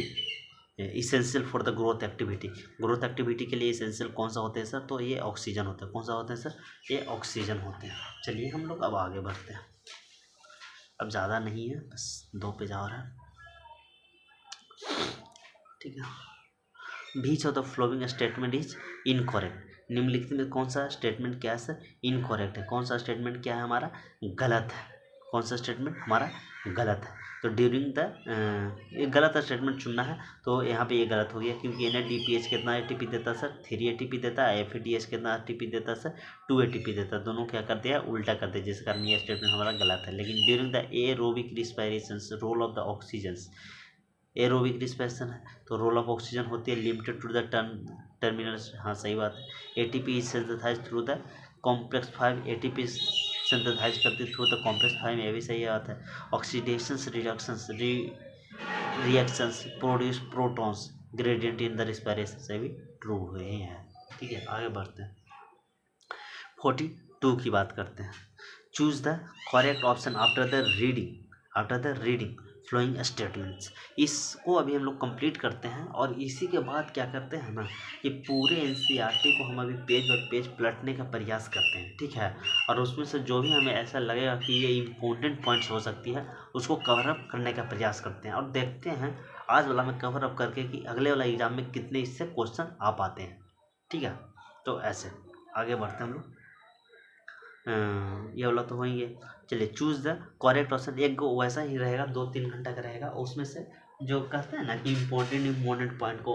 essential for the growth activity, growth activity के लिए इसेंशियल कौन सा होते हैं सर, तो ये ऑक्सीजन होता है। कौन सा होते हैं सर, ये ऑक्सीजन होते हैं। चलिए हम लोग अब आगे बढ़ते हैं, अब ज़्यादा नहीं है, बस 2 पेज और है, ठीक है। Which of the following statement is incorrect, निम्नलिखित में कौन सा स्टेटमेंट क्या है सर, इनकरेक्ट है। कौन सा स्टेटमेंट क्या है हमारा, गलत है। कौन सा स्टेटमेंट हमारा गलत है, तो ड्यूरिंग द ये गलत स्टेटमेंट चुनना है। तो यहाँ पे ये गलत हो गया, क्योंकि NADPH कितना ATP देता है सर, 3 ATP देता है। FADH कितना ATP देता है सर, 2 ATP देता है। दोनों क्या कर दिया, उल्टा कर दिया, जिस कारण ये स्टेटमेंट हमारा गलत है। लेकिन during the aerobic respiration role of the oxygen, aerobic respiration है तो रोल ऑफ ऑक्सीजन होती है लिमिटेड टू द टर्मिनल्स, हाँ सही बात है। ATP is synthesised through the complex 5, ATP synthesise करती थ्रू द कॉम्प्लेक्स 5, ये भी सही बात है। Oxidations reductions reactions produce protons gradient in the respiration, से भी ट्रू हुए हैं। ठीक है, आगे बढ़ते हैं, 42 की बात करते हैं। Choose the correct option after the reading following statements. इसको अभी हम लोग कंप्लीट करते हैं, और इसी के बाद क्या करते हैं ना, ये पूरे NCERT को हम अभी पेज बाय पेज पलटने का प्रयास करते हैं, ठीक है। और उसमें से जो भी हमें ऐसा लगेगा कि ये इम्पोर्टेंट पॉइंट्स हो सकती है, उसको कवर अप करने का प्रयास करते हैं, और देखते हैं आज वाला में कवर अप करके कि अगले वाला एग्जाम में कितने इससे क्वेश्चन आ पाते हैं, ठीक है। तो ऐसे आगे बढ़ते हैं हम लोग, ये वाला तो होंगे। चलिए, चूज द करेक्ट ऑप्शन, एक वैसा ही रहेगा, 2-3 घंटा का रहेगा, उसमें से जो कहते हैं ना कि इम्पोर्टेंट पॉइंट को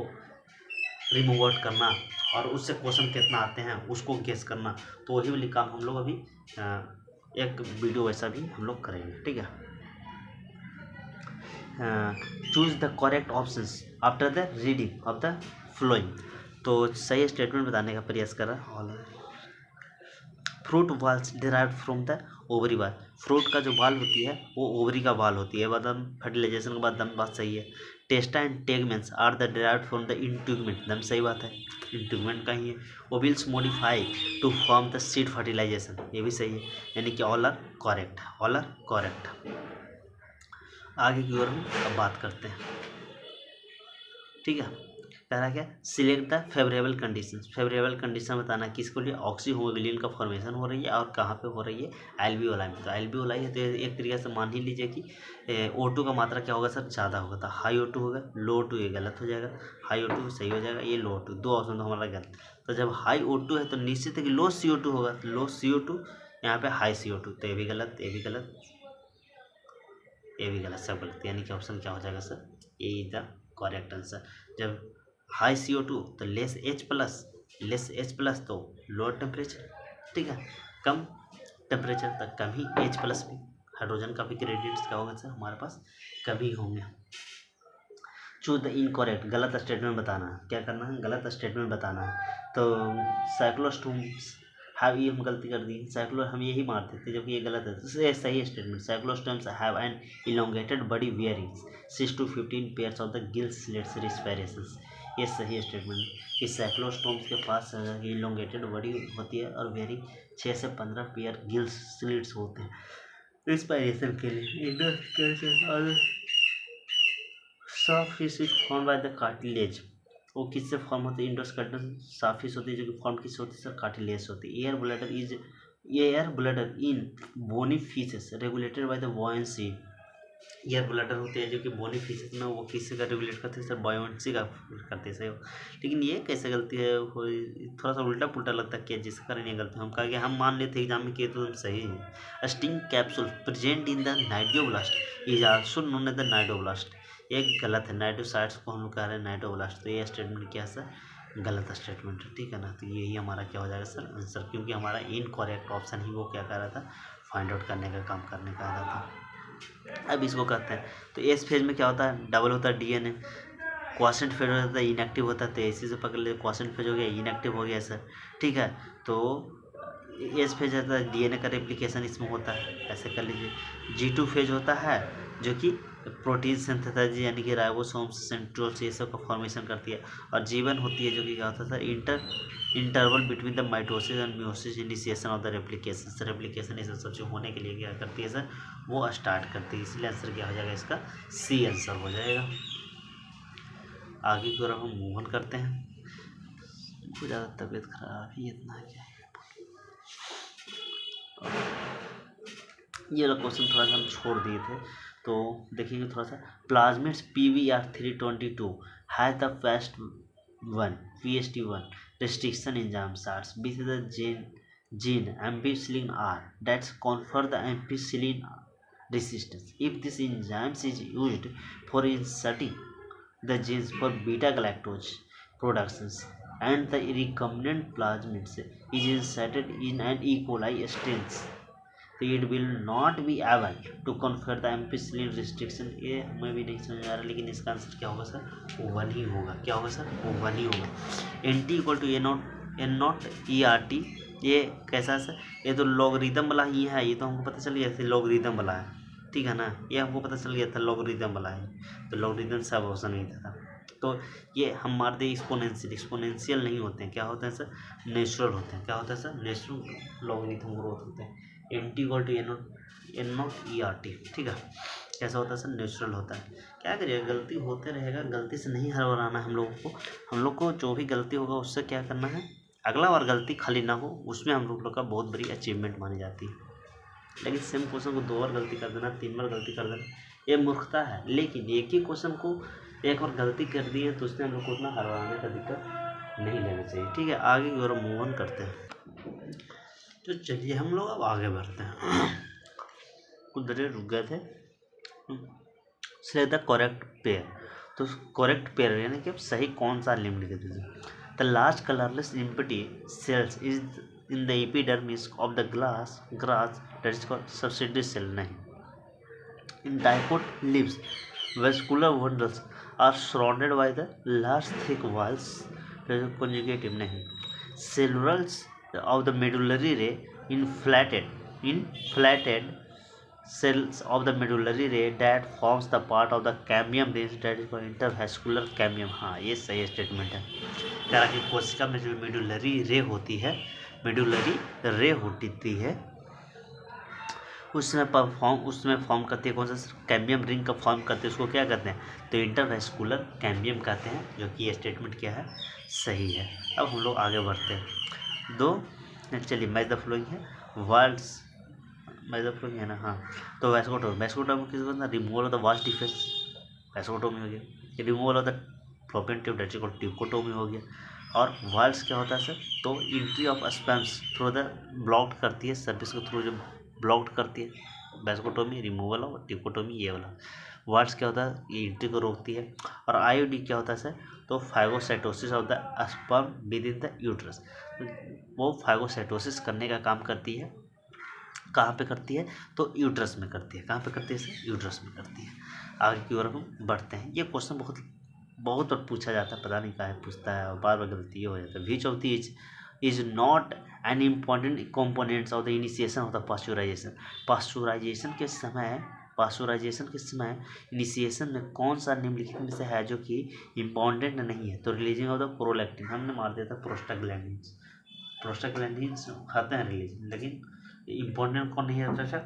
रिमूव आउट करना, और उससे क्वेश्चन कितना आते हैं उसको गेस करना, तो वही वाली काम हम लोग अभी एक वीडियो वैसा भी हम लोग करेंगे, ठीक है। Choose the correct options after the reading of the following, तो सही स्टेटमेंट बताने का प्रयास कर रहा है। Fruit walls derived from the ovary wall, fruit का जो वाल होती है वो ओवरी का वाल होती है, एकदम फर्टिलाइजेशन के बाद दम बात सही है। Testa and tegments are the derived from the integument, दम सही बात है, इंट्यूगमेंट का ही है। Ovules modify to form the seed fertilization, ये भी सही है, यानी कि all are correct, all are correct. आगे की ओर हम अब बात करते हैं, ठीक है। कह रहा क्या, select the favourable condition, favourable condition बताना किसको लिए, ऑक्सी होमोग्लोबिन का फॉर्मेशन हो रही है, और कहाँ पे हो रही है, एल्वियोलाई में। तो एल्वियोलाई है तो एक तरीके से मान ही लीजिए कि O2 का मात्रा क्या होगा सर, ज़्यादा होगा, तो हाई O2 होगा, लो O2 ये गलत हो जाएगा, हाई O2 सही हो जाएगा, ये लो O2, 2 ऑप्शन तो हमारा गलत। तो जब हाई O2 है तो निश्चित है कि लो CO2 होगा, तो लो CO2 यहाँ पे हाई CO2, तो ये भी गलत, ये भी गलत, ये भी गलत, सब गलत, यानी कि ऑप्शन क्या हो जाएगा sir, A is the correct answer. जब हाई CO2 तो लेस H+, तो लोअर टेम्परेचर, ठीक है, कम टेम्परेचर तक कम ही H+ भी, हाइड्रोजन का भी ग्रेडियंट्स क्या होगा सर हमारे पास, कभी होंगे। चूज द इनकरेक्ट, गलत स्टेटमेंट बताना है, क्या करना है, गलत स्टेटमेंट बताना है। तो साइक्लोस्टोम्स हैव, ये हम गलती कर दी, साइक्लो हम यही मारते थे जबकि ये गलत है, तो ये सही statement, cyclostomes have an elongated body bearing 6 to 15 pairs of the gill slits respirations, ये सही स्टेटमेंट है कि साइक्लोस्टोम्स के पास इलोंगेटेड बॉडी होती है और वेयरिंग 6 से 15 पेयर गिल स्लिट्स होते हैं रिस्पायरेशन के लिए। Soft fish is form by the cartilage, वो किससे फॉर्म होती है, इंडोस्कर्टन सॉफ्ट फिश होती है, जो कि फॉर्म किससे होती है सर, कार्टिलेज होती है। Air bladder in bony fishes regulated by the buoyancy, air bladder होते हैं जो कि बोनी फिशेस में, वो किससे का रेगुलेट करते हैं सर, बॉयंसी का करते हैं सर। लेकिन ये कैसे गलती है, थोड़ा सा उल्टा पुल्टा लगता है, क्या जिसके कारण ये गलती हम कहा कि हम मान लेते एग्जाम में किए तो सही है। Sting capsule present in the cnidoblast is also known as the cnidoblast, ये गलत है, नाइडोसाइट्स को हम लोग कह रहे हैं नाइडोब्लास्ट, तो ये स्टेटमेंट क्या है सर, गलत स्टेटमेंट है, ठीक है ना। तो यही हमारा क्या हो जाएगा सर आंसर, क्योंकि हमारा इनकरेक्ट ऑप्शन ही वो क्या कर रहा था, फाइंड आउट करने का काम करने का आ रहा था। अब इसको करते हैं, तो एस फेज में क्या होता है, डबल होता है DNA, क्वासेंट फेज होता है इनएक्टिव होता है, तो इसी से पकड़ ले, क्वासेंट फेज हो गया, इनएक्टिव हो गया सर, ठीक है। तो एस फेज होता है DNA का रेप्लिकेशन इसमें होता है, ऐसे कर लीजिए। G2 फेज होता है जो कि प्रोटीन सिंथेसाइज यानी कि राइबोसोम्स सेंट्रोल्स ये सब का फॉर्मेशन करती है, और G1 होती है जो कि क्या होता है sir, interval between the mitosis and meiosis initiation of the replication, replication ये सब चीज़ होने के लिए क्या करती है सर, वो स्टार्ट करती है, इसलिए आंसर क्या हो जाएगा इसका, C आंसर हो जाएगा। आगे की ओर हम मूव ऑन करते हैं। बहुत ज़्यादा तबीयत खराब ही इतना क्या है। ये वाला क्वेश्चन थोड़ा सा हम छोड़ दिए थे, तो देखिए थोड़ा सा। Plasmids PVR322 has the PST1 restriction enzyme starts with the gene ampicillin R that confer the ampicillin resistance. If this enzyme is used for inserting the genes for beta galactose productions and the recombinant plasmids is inserted in an E. coli strains, it will not be able to confer the ampicillin restriction. ये हमें भी नहीं समझ आ रहा, लेकिन इसका आंसर क्या होगा सर? 1 ही होगा। क्या होगा सर? 1 ही होगा। NT equal to N0 ERT। ये कैसा सर? ये तो लॉगरिदम वाला ही है, ये तो हमको पता चल गया था लॉगरिदम वाला है, ठीक है ना, ये हमको पता चल गया था लॉगरिदम वाला है, तो लॉगरिदम सब ऑप्शन नहीं था। तो ये हम मार दे एक्सपोनेंशियल नहीं होते हैं, क्या होते हैं सर? नेचुरल होते हैं। क्या होता है सर? नेचुरल लॉगरिदम ग्रोथ होते हैं। NT equal to N0 ERT, ठीक है। कैसा होता है सर? नेचुरल होता है। क्या करिएगा, गलती होते रहेगा, गलती से नहीं हड़बड़ाना है हम लोग को जो भी गलती होगा उससे क्या करना है, अगला बार गलती खाली ना हो, उसमें हम लोग का बहुत बड़ी अचीवमेंट मानी जाती है। लेकिन सेम क्वेश्चन को 2 बार गलती कर देना, 3 बार गलती कर देना, ये मूर्खता है। लेकिन एक ही क्वेश्चन को एक बार गलती कर दी है तो उसमें हम लोग को उतना हड़बड़ाने का दिक्कत नहीं लेना चाहिए, ठीक है। आगे की ओर मूव ऑन करते हैं। तो चलिए हम लोग अब आगे बढ़ते हैं। कुछ देर रुक गए थे। Select the correct pair. तो करेक्ट पेयर यानी कि अब सही कौन सा लिंक लिख दीजिए। The large colourless empty cells is in the epidermis of the grass that is called subsidy cell. नहीं। In dicot leaves vascular bundles are surrounded by the large thick walls conjugative. नहीं। Cellulars of the medullary ray in flattened cells of the medullary ray that forms the part of the cambium range that is called intervascular cambium। हाँ, ये सही स्टेटमेंट है। क्या कि कोशिका में जो मेडुलरी रे होती है उसमें फॉर्म करती है कौन सा? कैम्बियम रिंग का फॉर्म करते हैं, उसको क्या कहते हैं? तो इंटरवैस्कुलर कैम्बियम कहते हैं, जो कि ये स्टेटमेंट क्या है? सही है। अब हम लोग आगे बढ़ते हैं। चलिए मैच द फ्लोइंग है, वर्ड्स मैच द फ्लोइंग है ना। हाँ, तो वैस्कोटोमी किसको कहते हैं? Removal of the vas deferens, vasectomy हो गया। Removal of the fallopian tube that is called tubectomy हो गया। और वाल्स क्या होता है सर? तो entry of sperms through the blocked करती है, सर्विस के थ्रू जो ब्लॉक्ड करती है, वैस्कोटोमी, रिमूवल और ट्यूकोटोमी, ये वाला। वाल्स क्या होता है? ये एंट्री को रोकती है। और IUD क्या होता है सर? तो phagocytosis of the sperm with in the uterus, वो फाइगोसाइटोसिस करने का काम करती है। कहाँ पे करती है? तो यूट्रस में करती है। कहाँ पे करती है सर? यूट्रस में करती है। आगे की ओर हम बढ़ते हैं। ये क्वेश्चन बहुत बार पूछा जाता है, पता नहीं काहे पूछता है, और बार बार गलती हो जाता है। Which of these is not an important components of the initiation of the pasteurisation. Pasteurisation के समय इनिशिएशन में कौन सा निम्नलिखित में से है जो कि इम्पॉर्टेंट नहीं है? तो रिलीजिंग ऑफ द प्रोलैक्टिन, हमने मार दिया था प्रोस्टाग्लैंडिन्स खाते हैं रिलीजिंग, लेकिन इम्पोर्टेंट कौन नहीं रहता सर?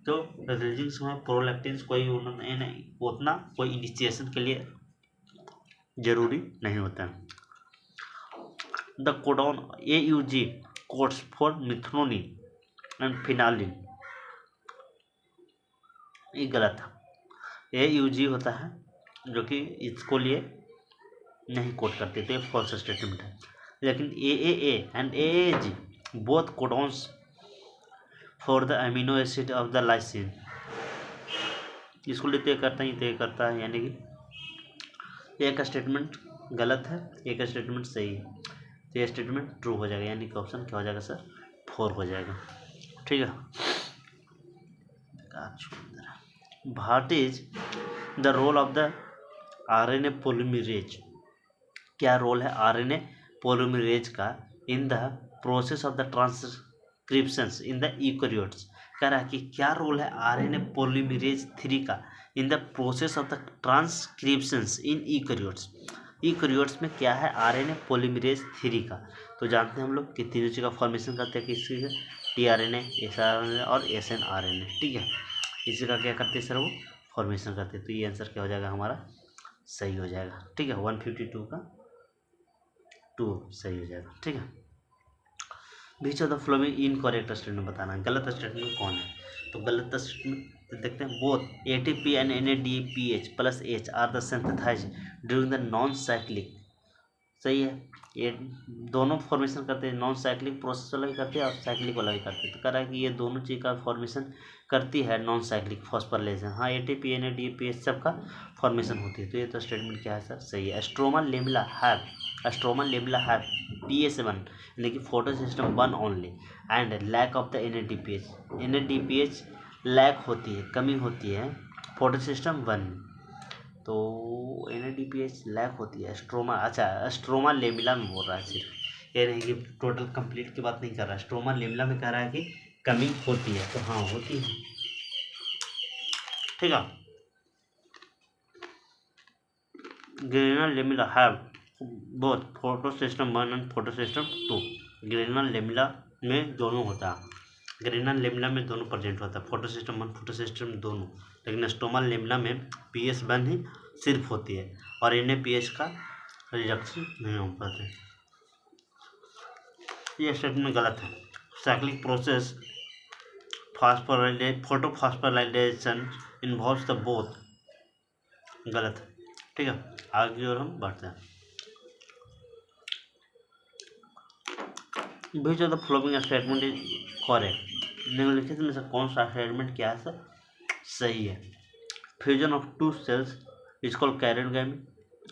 तो रिलीजिंग समय प्रोलैक्टिन्स कोई उतना कोई इनिशिएशन के लिए जरूरी नहीं होता है। The codon AUG codes for methionine and phenylalanine, ये गलत है। AUG होता है जो कि इसको लिए नहीं कोड करते, तो ये फॉल्स स्टेटमेंट है। लेकिन AAA and AAG both codons for the amino acid of the lysine, इसको लिए तय करता है, यानी कि एक स्टेटमेंट गलत है, एक स्टेटमेंट सही है, तो ये स्टेटमेंट ट्रू हो जाएगा, यानी कि ऑप्शन क्या हो जाएगा सर? 4 हो जाएगा, ठीक है। What is the role of the RNA polymerase? क्या रोल है RNA पोलीमरेज का in the process of the transcriptions in the eukaryotes? कह रहा है कि क्या रोल है RNA पोलीमरेज 3 का in the process of the transcriptions in eukaryotes में क्या है RNA पोलीमरेज 3 का? तो जानते हैं हम लोग कि तीनों चीज़ का फॉर्मेशन करते हैं, किसकी है? tRNA, sRNA और snRNA, ठीक है। इसी का क्या करते हैं सर? वो फॉर्मेशन करते हैं। तो ये आंसर क्या हो जाएगा हमारा? सही हो जाएगा। ठीक है, 152 का 2 सही हो जाएगा। ठीक है, which of the following incorrect statement बताना है, गलत स्टेटमेंट कौन है। तो गलत स्टेटमेंट देखते हैं, both ATP and NADPH plus H are the synthesised during the non cyclic. सही है, ये दोनों फॉर्मेशन करते हैं, नॉन साइक्लिक प्रोसेस वाला भी करते हैं और साइक्लिक वाला भी करते हैं। तो कह रहा है कि ये दोनों चीज़ का फॉर्मेशन करती है नॉन साइक्लिक फॉस्फोराइलेशन। हाँ, ATP NADPH सबका फॉर्मेशन होती है। तो ये तो स्टेटमेंट क्या है सर, सही है। स्ट्रोमा लिम्बला हैव PS1 यानी कि photo system 1 only and lack of the NADPH lack होती है, कमी होती है फोटो सिस्टम 1। तो NADPH लैक होती है स्ट्रोमा, अच्छा स्ट्रोमा लेमिला में बोल रहा है सिर्फ, ये नहीं कि टोटल कंप्लीट की बात नहीं कर रहा है। स्ट्रोमा लेमिला में कह रहा है कि कमी होती है, तो हाँ होती है। ठीक है, granular lamella have both photo system 1 and photo system 2। Granular lamella में दोनों होता है, ग्रेनुलर लेमिला में दोनों प्रेजेंट होता है, फोटो सिस्टम 1 फोटो सिस्टम दोनों। लेकिन स्टोमा लेमिला में PS1 ही सिर्फ होती है और NAPH का रिडक्शन नहीं हो पाते। ये स्टेटमेंट गलत है। Cyclic process photo phosphorylation involves the both, गलत है। ठीक है, आगे की ओर हम बढ़ते हैं। Which of the following statement is correct, निम्नलिखित में से कौन सा स्टेटमेंट क्या है सर, सही है। Fusion of 2 cells is called karyogamy,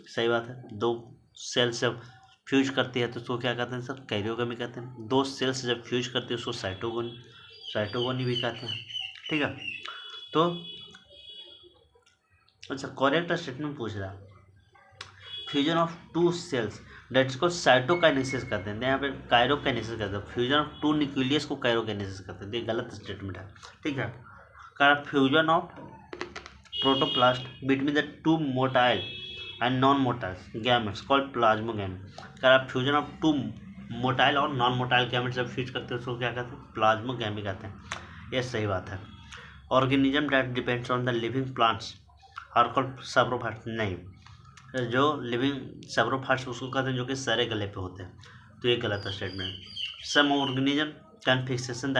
सही बात है। 2 सेल्स जब फ्यूज करती है तो उसको क्या कहते हैं सर, कैरियोगेमी कहते हैं। 2 सेल्स जब फ्यूज करती है उसको साइटोगोनी भी कहते हैं। ठीक है, तो अच्छा करेक्ट स्टेटमेंट पूछ रहा है, फ्यूजन ऑफ 2 सेल्स डेट्स को साइटोकाइनेसिस कहते हैं, यहाँ पे कायरोकाइनेसिस कहते हैं। फ्यूजन ऑफ 2 न्यूक्लियस को कायरोकाइनेसिस कहते हैं, ये गलत स्टेटमेंट है। ठीक है, कहा fusion of protoplast between the 2 motile and non motile gametes called plasmogamy. कहा फ्यूजन ऑफ 2 मोटाइल और नॉन मोटाइल गैमेट्स जब फ्यूज करते हैं उसको क्या कहते हैं, प्लाज्मोगैमी कहते हैं। ये सही बात है। Organism that depends on the living plants are called saprophytes, नहीं, जो लिविंग सैप्रोफाइट्स उसको कहते हैं जो कि सरे गले पे होते हैं, तो ये गलत statement. Some organism can fixation the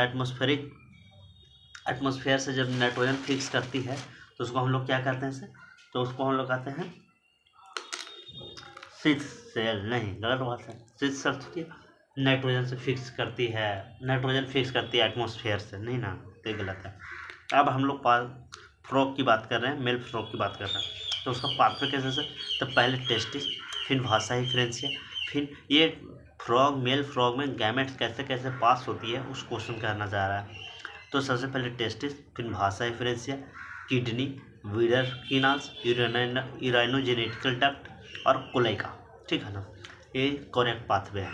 atmosphere से जब नाइट्रोजन फिक्स करती है तो उसको हम लोग क्या कहते हैं सर, तो उसको हम लोग कहते हैं सिथ सेल, नहीं गलत बात है। सिथ सेल नाइट्रोजन से फिक्स करती है, नाइट्रोजन फिक्स करती है एटमॉस्फेयर से, नहीं ना, तो ये गलत है। अब हम लोग फ्रॉग की बात कर रहे हैं, मेल फ्रॉग की बात कर रहे हैं, तो उसका पाथवे कैसे से, तो पहले टेस्टिस, फिर भाषा डिफरेंशिया, फिर ये फ्रॉग मेल फ्रॉग में गैमेट्स कैसे कैसे पास होती है उस क्वेश्चन करना चाह रहा है। तो सबसे पहले टेस्टिस, फिर भाषा डिफरेंशिया, किडनी, वीडर किनाल्स, यूराइनोजेनेटिकल डक्ट और कोलेका। ठीक है ना, ये करेक्ट पाथवे है।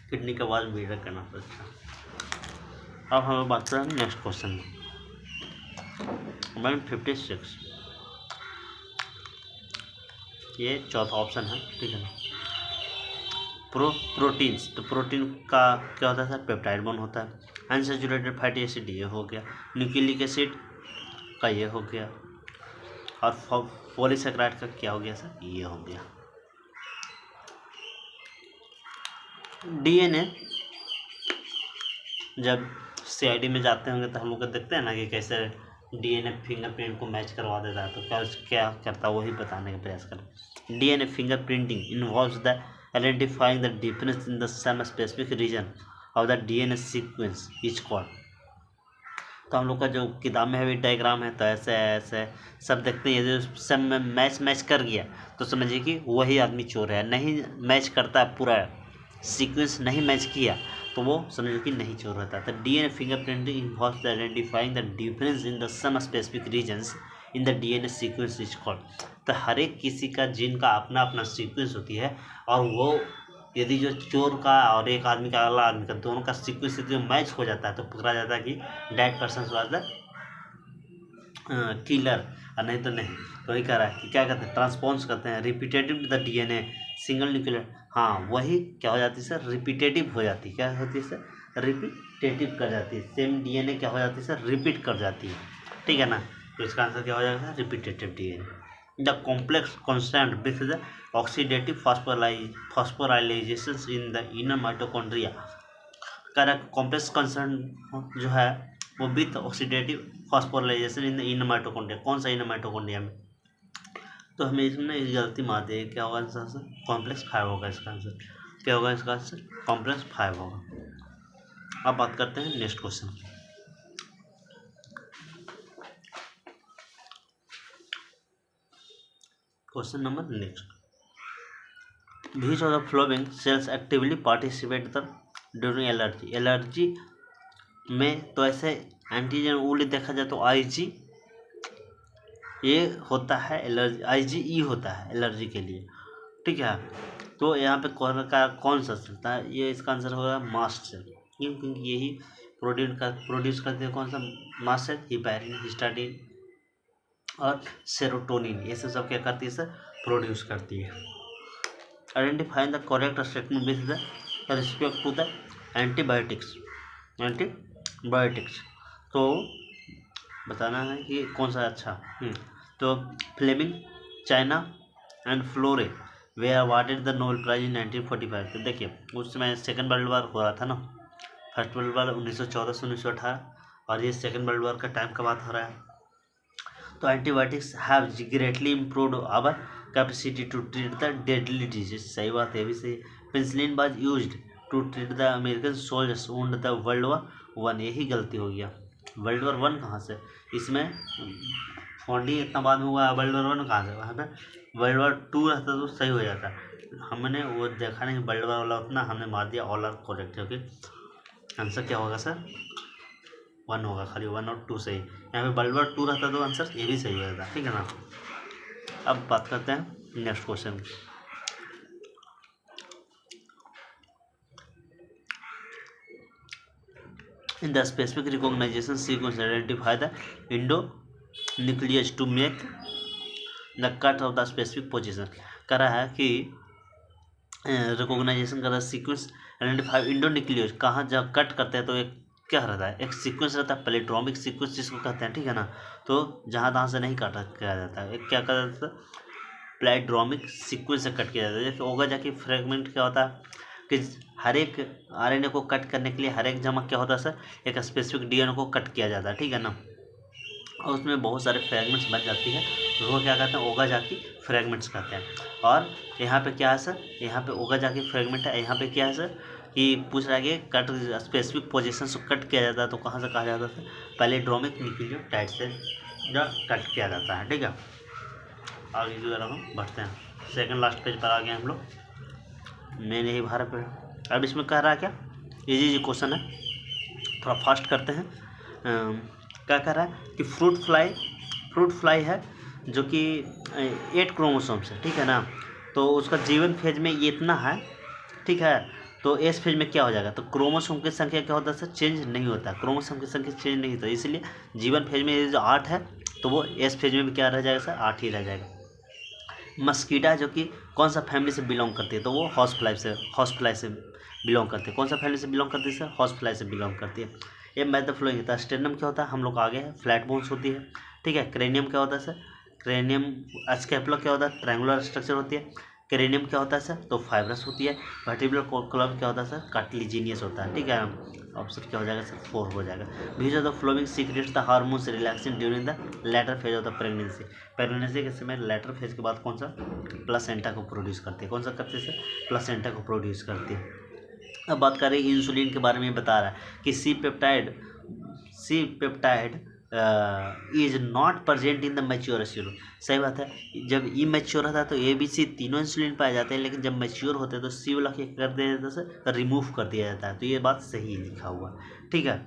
किडनी के बाद वीडर करना पड़ता है। अब हमें बात करें नेक्स्ट क्वेश्चन में, 56, ये चौथा ऑप्शन है। ठीक है ना, प्रोटीन्स, तो प्रोटीन का क्या होता है सर, पेप्टाइड बॉन्ड होता है। अनसैचुरेटेड फैटी एसिड ये हो गया, न्यूक्लिक एसिड का ये हो गया, और पॉलीसैकेराइड का क्या हो गया सर, ये हो गया। DNA जब CID में जाते होंगे तो हम लोग देखते हैं ना कि कैसे DNA फिंगरप्रिंट को मैच करवा देता है, तो क्या करता है वही बताने का प्रयास करें। DNA fingerprinting involves the identifying the difference in the some specific region of the DNA sequence is called. तो हम लोग का जो किताब में है डायग्राम है, तो ऐसे ऐसे सब देखते हैं, ये जो सब में मैच कर गया तो समझिए कि वही आदमी चोर है। नहीं मैच करता है, पूरा सीक्वेंस नहीं मैच किया तो वो समझो कि नहीं चोर होता। तो DNA fingerprinting involves the identifying the difference in the some specific regions in the DNA sequence is called. तो हर एक किसी का जीन का अपना अपना सीक्वेंस होती है, और वो यदि जो चोर का और एक आदमी का अगला आदमी का दोनों का सीक्वेंस जो मैच हो जाता है तो पकड़ा जाता है कि that person was the killer, और नहीं तो नहीं। तो वही कह रहा है कि क्या कहते हैं, ट्रांसपोन्स करते हैं, repetitive the DNA single nuclear, हाँ वही क्या हो जाती है सर, रिपीटेटिव हो जाती है। क्या होती है सर, रिपीटेटिव कर जाती है। सेम DNA क्या हो जाती है सर, रिपीट कर जाती है। ठीक है ना, तो इसका आंसर क्या हो जाएगा, repetitive DNA। The complex constant with the oxidative phosphorylation in the inner mitochondria. कह रहा है कॉम्प्लेक्स कॉन्स्टेंट जो है वो with oxidative phosphorylation in the inner mitochondria. कौन सा इनर माइटोकॉन्ड्रिया में? तो हमें इसमें एक गलती मार दी है। क्या होगा इसका आंसर? कॉम्प्लेक्स 5 होगा इसका आंसर। क्या होगा इसका आंसर? कॉम्प्लेक्स 5 होगा। अब बात करते हैं next question. Question number next, which of the following cells actively participate the during allergy? Allergy में तो ऐसे एंटीजन उल्ट देखा जाए तो आईजी ये होता है एलर्जी, आईजीई होता है एलर्जी के लिए, ठीक है। तो यहाँ पे कौन सा सेल था? ये इसका आंसर होगा मास्ट सेल। क्यों? क्योंकि यही प्रोड्यूस करते हैं कौन सा मास्ट सेल? हिपैरिन, हिस्टाडीन और सेरोटोनिन, ये सब क्या करती है सर? प्रोड्यूस करती है। Identifying the correct statement with the respect to the antibiotics. तो बताना है कि कौन सा अच्छा। तो Fleming, Chain and Florey they awarded the Nobel prize in 1945। तो देखिए उस समय सेकेंड वर्ल्ड वार हो रहा था ना। फर्स्ट वर्ल्ड वार 1914 से 1918 और ये सेकेंड वर्ल्ड वार का टाइम का बात हो रहा है। तो antibiotics have greatly improved our capacity to treat the deadly disease. सही बात है, भी सही। Penicillin was used to treat the American soldiers wound the world war 1। यही गलती हो गया। वर्ल्ड वार 1 कहाँ से? इसमें फॉन्डिंग इतना बाद में हुआ, वर्ल्ड वार 1 कहाँ से? वहाँ पे वर्ल्ड वार 2 रहता तो सही हो जाता। हमने वो देखा नहीं वर्ल्ड वार वाला उतना, हमने मार दिया। All are correct. Okay, answer क्या होगा सर? 1 होगा, खाली 1 और 2 सही। यहाँ पे वर्ल्ड वार 2 रहता तो आंसर ये भी सही हो जाता, ठीक है ना। अब बात करते हैं next question. In the specific recognisation sequence identify the endonuclease to make the cut of the specific position. कह रहा है कि रिकॉग्नाइजेशन का सीक्वेंस आइडेंटिफाई इंडोन्यूक्लियस कहाँ जब कट करते हैं तो एक क्या रहता है? एक सीक्वेंस रहता है पैलिड्रोमिक सीक्वेंस जिसको कहते हैं, ठीक है ना। तो जहाँ तहाँ से नहीं काटा किया जाता है, एक क्या कहता है? पैलिड्रोमिक सीक्वेंस से कट किया जाता है। जैसे ओगा जाके फ्रेगमेंट क्या होता है कि हर एक आरएनए को कट करने के लिए हर एक जमा क्या होता है सर? एक स्पेसिफिक डीएनए को कट किया जाता है, ठीक है ना। और उसमें बहुत सारे फ्रेगमेंट्स बन जाती है, वो क्या कहते हैं? ओगा जाकी फ्रेगमेंट्स कहते हैं। और यहाँ पे क्या है सर? यहाँ पे ओगा जाकी फ्रेगमेंट है। यहाँ पे क्या है सर कि पूछ रहा है कि कट स्पेसिफिक पोजीशन से कट किया जाता है तो कहाँ से कहा जाता है? पैलिड्रोमिक न्यूक्लियोटाइड से जो कट किया जाता है, ठीक है। आगे की तरफ हम बढ़ते हैं। सेकंड लास्ट पेज पर आ गए हम लोग, मेन यही भारत पे। अब इसमें कह रहा है क्या? इजी क्वेश्चन है, थोड़ा फास्ट करते हैं। क्या कह रहा है कि फ्रूट फ्लाई है जो कि 8 क्रोमोसोम से, ठीक है ना। तो उसका जीवन फेज में ये इतना है, ठीक है। तो एस फेज में क्या हो जाएगा? तो क्रोमोसोम की संख्या क्या होता है सर? चेंज नहीं होता, क्रोमोसोम की संख्या चेंज नहीं होता, इसलिए जीवन फेज में ये जो 8 है तो वो एस फेज में भी क्या रह जाएगा सर? 8 ही रह जाएगा। मस्कीटा जो कि कौन सा फैमिली से बिलोंग करती है? तो वो हॉर्स फ्लाई से बिलोंग करती है। कौन सा फैमिली से बिलोंग करती है सर? हॉर्स फ्लाई से बिलोंग करती है। ये मैथ फ्लोइंग होता है। स्टेरनम क्या होता है? हम लोग आगे है, फ्लैट बोन्स होती है, ठीक है। क्रेनियम क्या होता है सर? क्रेनियम स्कैपुला क्या होता है? ट्रायंगुलर स्ट्रक्चर होती है। क्रेनियम क्या होता है सर? तो फाइब्रस होती है। वर्टिब्रल कॉलम क्या होता है सर? कार्टिलेजिनियस होता है, ठीक है। ऑप्शन क्या हो जाएगा सर? 4 हो जाएगा। Which of the following secrets the hormones relaxing during the later phase of the pregnancy. Pregnancy के समय लेटर फेज के बाद कौन सा? प्लासेंटा को प्रोड्यूस करती है। कौन सा करती है सर? प्लासेंटा को प्रोड्यूस करती है। अब बात करें इंसुलिन के बारे में, बता रहा है कि C peptide is not present in the mature schedule. सही बात है, जब इमैच्योर रहता है तो ए बी सी तीनों इंसुलिन पाए जाते हैं, लेकिन जब मैच्योर होते हैं तो सी वाला क्या कर दिया जाता है सर? रिमूव कर दिया जाता है। तो ये बात सही लिखा हुआ, ठीक है।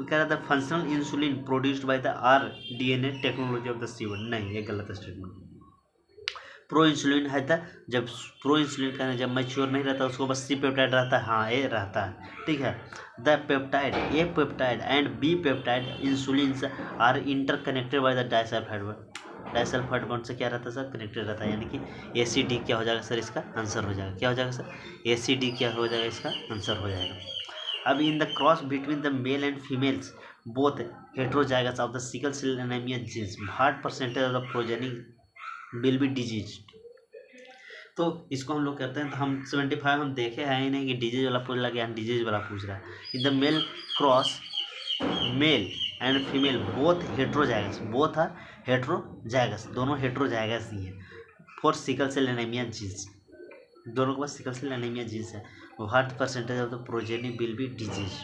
कह रहा था functional insulin produced by the RDNA technology of the सी1। नहीं, ये गलत स्टेटमेंट। प्रो इंसुलिन है था, जब प्रो इंसुलिन कहना जब मैच्योर नहीं रहता उसको बस सी पेप्टाइड रहता है। हाँ, ए रहता है, ठीक है। The peptide A peptide and B peptide insulins are interconnected by the disulphide bond. Disulphide bond से क्या रहता है सर? कनेक्टेड रहता है, यानी कि ACD क्या हो जाएगा सर? इसका आंसर हो जाएगा। क्या हो जाएगा सर? ACD क्या हो जाएगा? इसका आंसर हो जाएगा। अब in the cross between the male and females both heterozygous of the sickle cell anaemia genes, what percentage of the progeny will be disease. तो इसको हम लोग करते हैं, तो हम 75 हम देखे हैं ही नहीं कि डिजीज वाला पूछ लगे, डिजीज वाला पूछ रहा है। In the male cross male and female both heterozygous, both are heterozygous, दोनों हेट्रोजाइगस ही है for sickle cell anaemia genes, दोनों के पास सिकल सेल एनीमिया जीन्स है। What percentage of the progeny will be disease,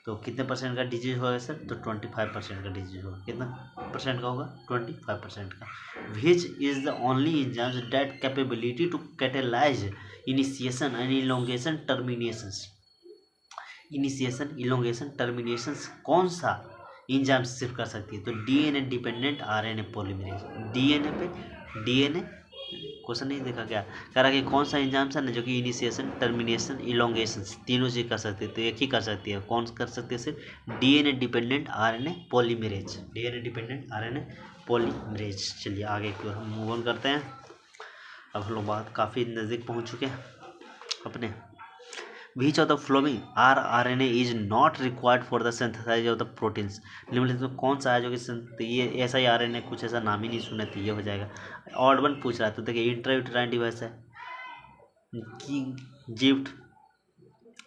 तो कितने परसेंट का डिजीज होगा सर, तो 25% का डिजीज होगा। कितना परसेंट का होगा, 25% का। Which is the only enzymes that capability to catalyse initiation and elongation terminations, initiation elongation terminations कौन सा एंजाइम सिर्फ कर सकती है, तो DNA dependent RNA polymerase, DNA पे डीएनए क्वेश्चन नहीं देखा क्या, कह रहा कि कौन सा एंजाइम है ना जो कि इनिशिएशन टर्मिनेशन इलोंगेशन तीनों चीज कर सकती है, तो एक ही कर सकती है, कौन कर सकती है, सिर्फ DNA dependent RNA polymerase, DNA dependent RNA polymerase. चलिए आगे की ओर हम मूव ऑन करते हैं। अब हम लोग बात काफ़ी नज़दीक पहुंच चुके हैं अपने। Which of the following rRNA is not required for the synthesis of the proteins, निम्नलिखित में कौन सा है जो कि ये ऐसा ही RNA, कुछ ऐसा नाम ही नहीं सुने, तो ये हो जाएगा। ऑड वन पूछ रहा है, तो देखिए इंट्रायूटेराइन डिवाइस है, गिफ्ट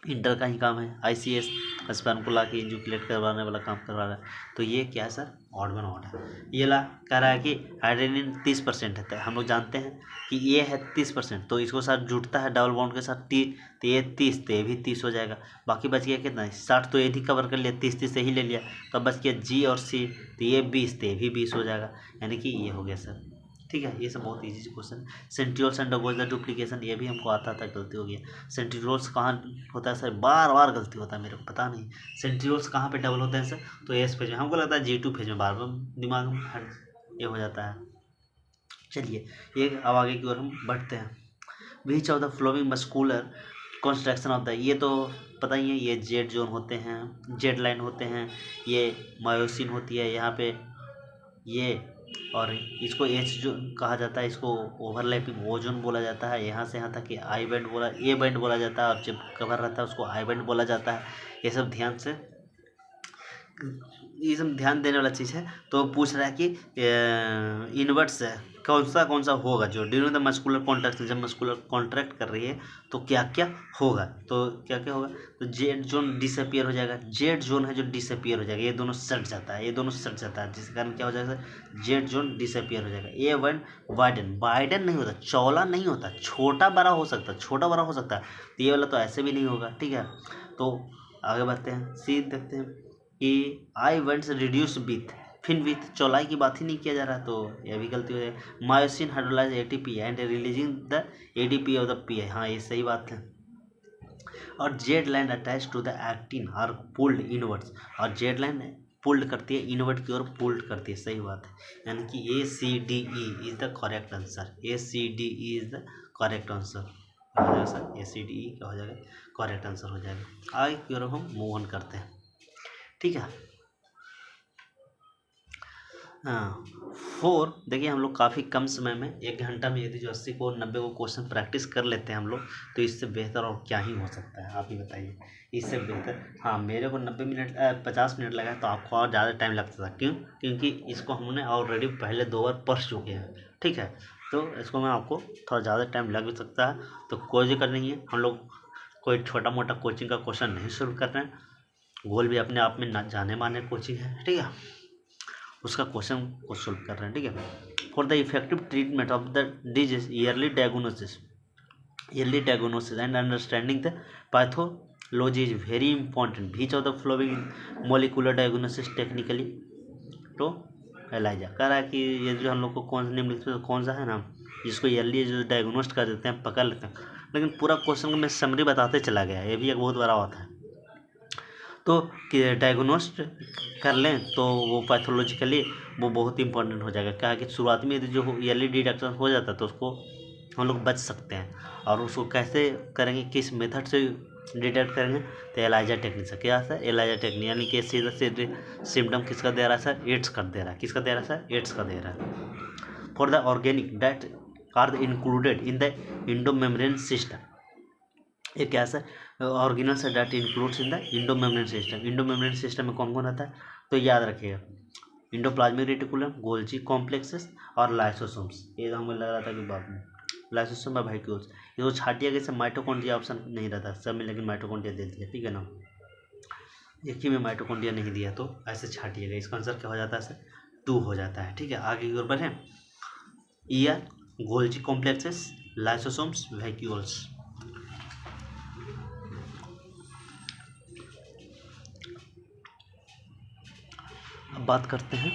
इंटर का ही काम है, ICS स्पर्म को ला के इंजुकुलेट करवाने वाला काम करवा रहा है, तो ये क्या है सर, ऑड वन ऑड है। ये ला कह रहा है कि एडेनिन 30% है, हम लोग जानते हैं कि ये है 30%, तो इसको साथ जुड़ता है डबल बॉन्ड के साथ तो ये 30, तो ये भी 30 हो जाएगा। बाकी बच गया कितना, 60 तो ये भी कवर कर लिया, 30 से ही ले लिया, तब बच गया G और C, तो ये 20, तो ये भी 20 हो जाएगा, यानी कि ये हो गया सर। ठीक है, ये सब बहुत easy question. Centrioles undergoes the duplication, ये भी हमको आता था, गलती हो गई। सेंट्रियोल्स कहाँ होता है सर, बार बार गलती होता है, मेरे को पता नहीं सेंट्रियोल्स कहाँ पे डबल होते हैं सर, तो एस पेज में, हमको लगता है G2 पेज में, बार बार दिमाग में ये हो जाता है। चलिए ये अब आगे की ओर हम बढ़ते हैं। विच of the flowing muscular construction of the, ये तो पता ही है, ये जेड जोन होते हैं, जेड लाइन होते हैं, ये मायोसिन होती है यहाँ पे ये, और इसको एच जोन कहा जाता है, इसको ओवरलैपिंग ओ जोन बोला जाता है, यहाँ से यहाँ तक कि आई बैंड बोला, ए बैंड बोला जाता है, और जब कवर रहता है उसको आई बैंड बोला जाता है। ये सब ध्यान से, ये सब ध्यान देने वाला चीज़ है। तो पूछ रहा है कि इनवर्ट्स है कौन सा होगा जो ड्यूरिंग द मस्कुलर कॉन्ट्रैक्ट, जब मस्कुलर कॉन्ट्रैक्ट कर रही है तो क्या क्या होगा, तो क्या क्या होगा, तो जेड जोन डिसअपियर हो जाएगा, जेड जोन है जो डिसअपियर हो जाएगा, ये दोनों सट जाता है, ये दोनों सट जाता है, जिसके कारण क्या हो जाएगा, जेड जोन डिसअपियर हो जाएगा। ए वन वाइडन, वाइडन नहीं होता, चौला नहीं होता, छोटा बड़ा हो सकता है, छोटा बड़ा हो सकता है, तो ये वाला तो ऐसे भी नहीं होगा। ठीक है, तो आगे बढ़ते हैं, सी देखते हैं कि आई वेंट्स रिड्यूस विथ, फिर विथ चौलाई की बात ही नहीं किया जा रहा, तो यह भी गलती हो जाए। Myosin hydrolyse ATP and releasing the ADP of the PI, हाँ ये सही बात है। और Z line attach to the actin are pulled inwards, और जेड लाइन पुल्ड करती है इनवर्ड की ओर, पुल्ड करती है, सही बात है, यानी कि ACDE is the correct answer, ACDE is the correct answer हो जाएगा सर, ACDE क्या हो जाएगा, करेक्ट आंसर हो जाएगा। आगे की ओर हम मूव ऑन करते हैं। ठीक है, हाँ 4, देखिए हम लोग काफ़ी कम समय में 1 घंटा में यदि जो 80 को 90 को क्वेश्चन प्रैक्टिस कर लेते हैं हम लोग, तो इससे बेहतर और क्या ही हो सकता है, आप ही बताइए, इससे बेहतर। हाँ मेरे को 90 मिनट 50 मिनट लगा, तो आपको और ज़्यादा टाइम लगता था, क्यों, क्योंकि इसको हमने ऑलरेडी पहले 2 बार पढ़ चुके हैं। ठीक है, तो इसको मैं आपको थोड़ा ज़्यादा टाइम लग भी सकता है, तो कोई दिक्कत नहीं है, हम लोग कोई छोटा मोटा कोचिंग का क्वेश्चन नहीं शुरू कर रहे हैं, गोल भी अपने आप में ना जाने माने कोचिंग है। ठीक है, उसका क्वेश्चन को सोल्व कर रहे हैं। ठीक है, for the effective treatment of the disease yearly diagnosis and understanding the pathology is very important. Which of the following molecular diagnosis technically, तो एलाइजा कह रहा है कि ये जो हम लोग को कौन सा है ना, जिसको ईयरली जो डायग्नोस्ट कर देते हैं, पकड़ लेते हैं, लेकिन पूरा क्वेश्चन को मैं समरी बताते चला गया, ये भी एक बहुत बड़ा बात है। तो कि डायग्नोस्ट कर लें तो वो पैथोलॉजिकली वो बहुत इंपॉर्टेंट हो जाएगा, क्या है कि शुरुआत में यदि जो ईयरली डिटेक्शन हो जाता है तो उसको हम लोग बच सकते हैं। और उसको कैसे करेंगे, किस मेथड से डिटेक्ट करेंगे, तो एलाइजा टेक्निक से, क्या सर, एलाइजा टेक्निक, यानी कि सीधा सीधे सिम्टम किसका दे रहा है सर, एड्स का दे रहा है, किसका दे रहा है सर, एड्स का दे रहा है। For the organic that are included in the endomembrane system, एक ऐसा ऑर्गेनल्स है that includes in the endomembrane system, endomembrane system में कौन कौन रहता है, तो याद रखिएगा इंडोप्लाज्मिक रेटिकुलम, गोल्जी कॉम्प्लेक्सेस और लाइसोसोम्स। ये तो हमें लग रहा था कि बाद में लाइसोसोम और वैक्यूल्स, ये तो छाट दिया गया, माइटोकॉन्ड्रिया ऑप्शन नहीं रहता सब में, लेकिन माइटोकॉन्ड्रिया दे दिया, ठीक है ना। एक ही में माइटोकॉन्ड्रिया नहीं दिया तो ऐसे छाटिएगा, इसका आंसर क्या हो जाता है सर 2 हो जाता है, ठीक है। आगे की ओर बढ़ें। Year, Golgi complexes, lysosomes, vacuoles. अब बात करते हैं,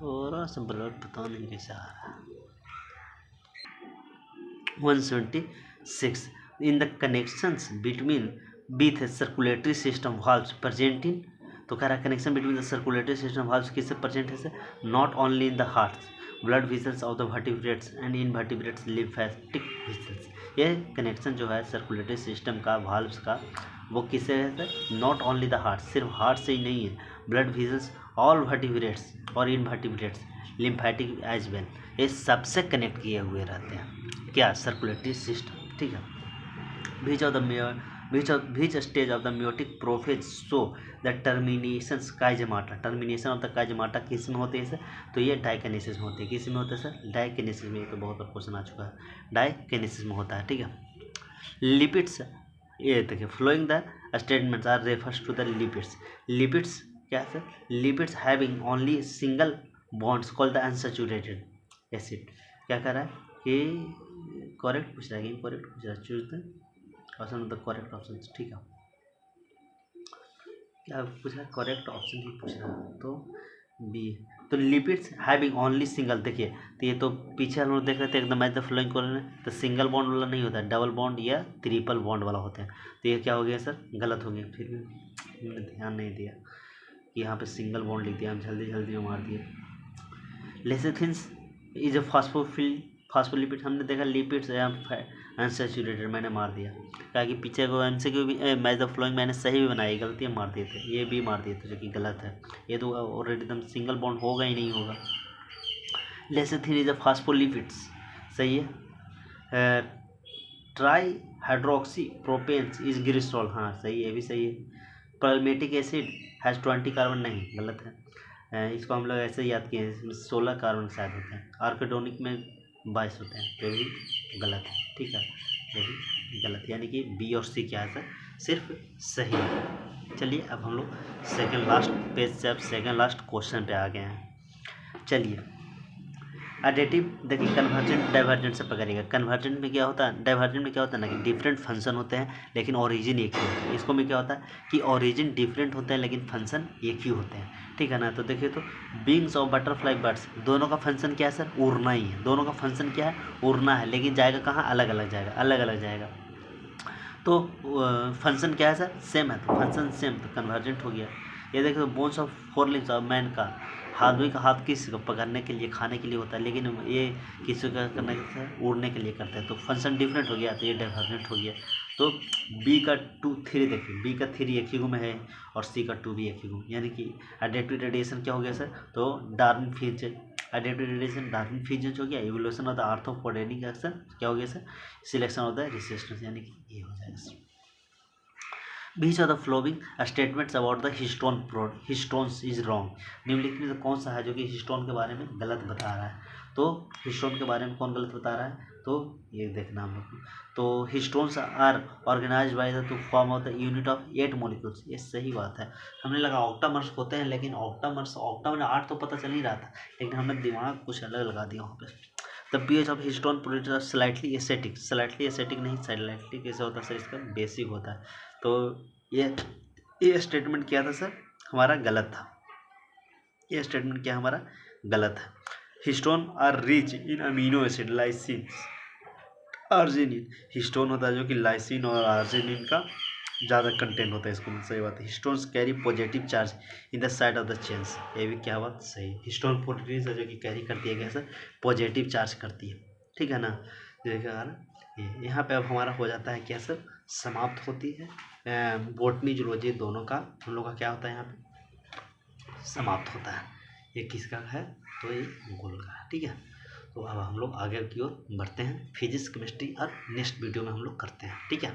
थोड़ा सा ब्लड पता नहीं कैसे आ रहा है। 176 in the connections between with circulatory system valves present in, तो कह रहा है connection between the circulatory system valves किससे प्रेजेंट है sir, not only in the hearts blood vessels of the vertebrates and invertebrates lymphatic vessels. ये कनेक्शन जो है सर्कुलेटरी सिस्टम का वाल्व्स का, वो किससे है sir, not only the heart, सिर्फ हार्ट से ही नहीं है, ब्लड वेसल्स, ऑल वर्टिब्रेट्स और इनवर्टिब्रेट्स, लिम्फेटिक एज वेल, ये सबसे कनेक्ट किए हुए रहते हैं क्या, सर्कुलेटरी सिस्टम, ठीक है। which stage of the meiotic prophase show the terminations chiasmata, termination of the chiasmata किस में होते हैं सर, तो ये डाइकिनेसिस में होते हैं, किस में होता है सर, डाइकिनेसिस में, ये तो बहुत बार क्वेश्चन आ चुका है, डाइकिनेसिस में होता है, ठीक है। लिपिड्स, ये देखिए following the statements are refers to the lipids, lipids क्या है sir, lipids having only single bonds called the unsaturated acid. क्या कर रहा है कि करेक्ट पूछ रहा है, इनकरेक्ट पूछ रहा है, choose the option of the correct option, ठीक है। क्या पूछ रहा है, करेक्ट ऑप्शन ही पूछ रहा है, तो बी। तो लिपिड्स हैविंग ओनली सिंगल, देखिए तो ये तो पीछे हम लोग देख रहे थे एकदम एज द फ्लोइंग कॉलन, तो सिंगल बॉन्ड वाला नहीं होता है, डबल बॉन्ड या ट्रिपल बॉन्ड वाला होता है, तो ये क्या हो गया सर, गलत हो गया। फिर भी हमने ध्यान नहीं दिया कि यहाँ पे सिंगल बॉन्ड लिख दिया, हम जल्दी जल्दी में मार दिए। लेसिथिन्स इज ए फास्फोलिपिड, हमने देखा लिपिड्स अनसैचुरेटेड, मैंने मार दिया, क्या कि पीछे को MCQ भी मैच द फ्लोइंग मैंने सही भी बनाई, गलतियाँ मार दिए थे, ये भी मार दिए थे जो कि गलत है, ये तो ऑलरेडी एकदम सिंगल बॉन्ड होगा ही नहीं होगा। लेसिथिन इज अ फास्फोलिपिड्स, सही है। ट्राई हाइड्रोक्सी प्रोपेन्स इज ग्लिसरॉल, हाँ सही है, ये भी सही है। पैल्मेटिक एसिड हैज़ 20 कार्बन, नहीं गलत है, इसको हम लोग ऐसे याद किए हैं, इसमें 16 कार्बन शायद होते हैं, आर्किडोनिक में 22 होते हैं, तो भी गलत है, ठीक है, ये भी गलत, यानी कि बी और सी क्या है सर, सिर्फ सही है। चलिए अब हम लोग सेकंड लास्ट पेज से अब सेकंड लास्ट क्वेश्चन पे आ गए हैं। चलिए एडिटिव, देखिए कन्वर्जेंट डाइवर्जेंट से पकड़िएगा, कन्वर्जेंट में क्या होता है, डाइवर्जेंट में क्या होता है ना कि डिफरेंट फंक्शन होते हैं लेकिन ओरिजिन एक ही होता है, इसको में क्या होता है कि ओरिजिन डिफरेंट होते हैं लेकिन फंक्शन एक ही होते हैं, ठीक है ना। तो देखिए तो बींग्स और बटरफ्लाई बर्ड्स दोनों का फंक्शन क्या है सर, उड़ना ही है, दोनों का फंक्शन क्या है, उड़ना है, लेकिन जाएगा कहाँ, अलग अलग जाएगा, अलग अलग जाएगा, तो फंक्शन क्या है सर, सेम है, तो फंक्शन सेम, तो कन्वर्जेंट हो गया। ये देखो bones of 4 limbs of man का, आदमी का हाथ किस को पकड़ने के लिए, खाने के लिए होता है, लेकिन ये किसी का करने के उड़ने के लिए करते हैं, तो फंक्शन डिफरेंट हो गया, तो ये डाइवर्जेंट हो गया। तो बी का 2 3 देखिए, बी का 3 एक ही में है और सी का 2 भी एक ही में, यानी कि एडेप्टिव रेडिएशन क्या हो गया सर, तो Darwin Finch, adaptive radiation Darwin Finch हो गया, इवोल्यूशन ऑफ द आर्थ्रोपोडेनिक एक्शन क्या हो गया sir, selection of the resistance, यानी कि ये हो जाएगा sir. Beach of the flowing statements about the histones is wrong, निम्नलिखित में कौन सा है जो कि हिस्टोन के बारे में गलत बता रहा है, तो हिस्टोन के बारे में कौन गलत बता रहा है, तो ये देखना हम लोग, तो histones are organised by the two form of the unit of 8 molecules, ये सही बात है। हमने लगा ऑक्टामर्स होते हैं, लेकिन ऑक्टा में 8 तो पता चल ही रहा था, लेकिन हमने दिमाग कुछ अलग लगा दिया वहाँ पे। The pH of histone produce slightly acetic, slightly acetic नहीं, स्लाइटली कैसे होता है सर, इसका बेसिक होता है, तो ये स्टेटमेंट क्या था सर, हमारा गलत था, ये स्टेटमेंट क्या हमारा गलत है। Histone are rich in amino acid lysine arginine, histone होता है जो कि लाइसिन और आर्जिनिन का ज़्यादा कंटेंट होता है इसको में, सही बात है। Histones carry positive charge in the side of the chains, ये भी क्या बात सही, हिस्टोन प्रोटीन जो कि कैरी करती है कैसे, पॉजिटिव चार्ज करती है, ठीक है ना। देखा ये यहाँ पे अब हमारा हो जाता है क्या सर, समाप्त होती है बोटनी जूलॉजी दोनों का हम लोग का क्या होता है यहाँ पे समाप्त होता है। ये किसका है, तो ये गोल का है, ठीक है। तो अब हम लोग आगे की ओर बढ़ते हैं, फिजिक्स केमिस्ट्री और नेक्स्ट वीडियो में हम लोग करते हैं, ठीक है।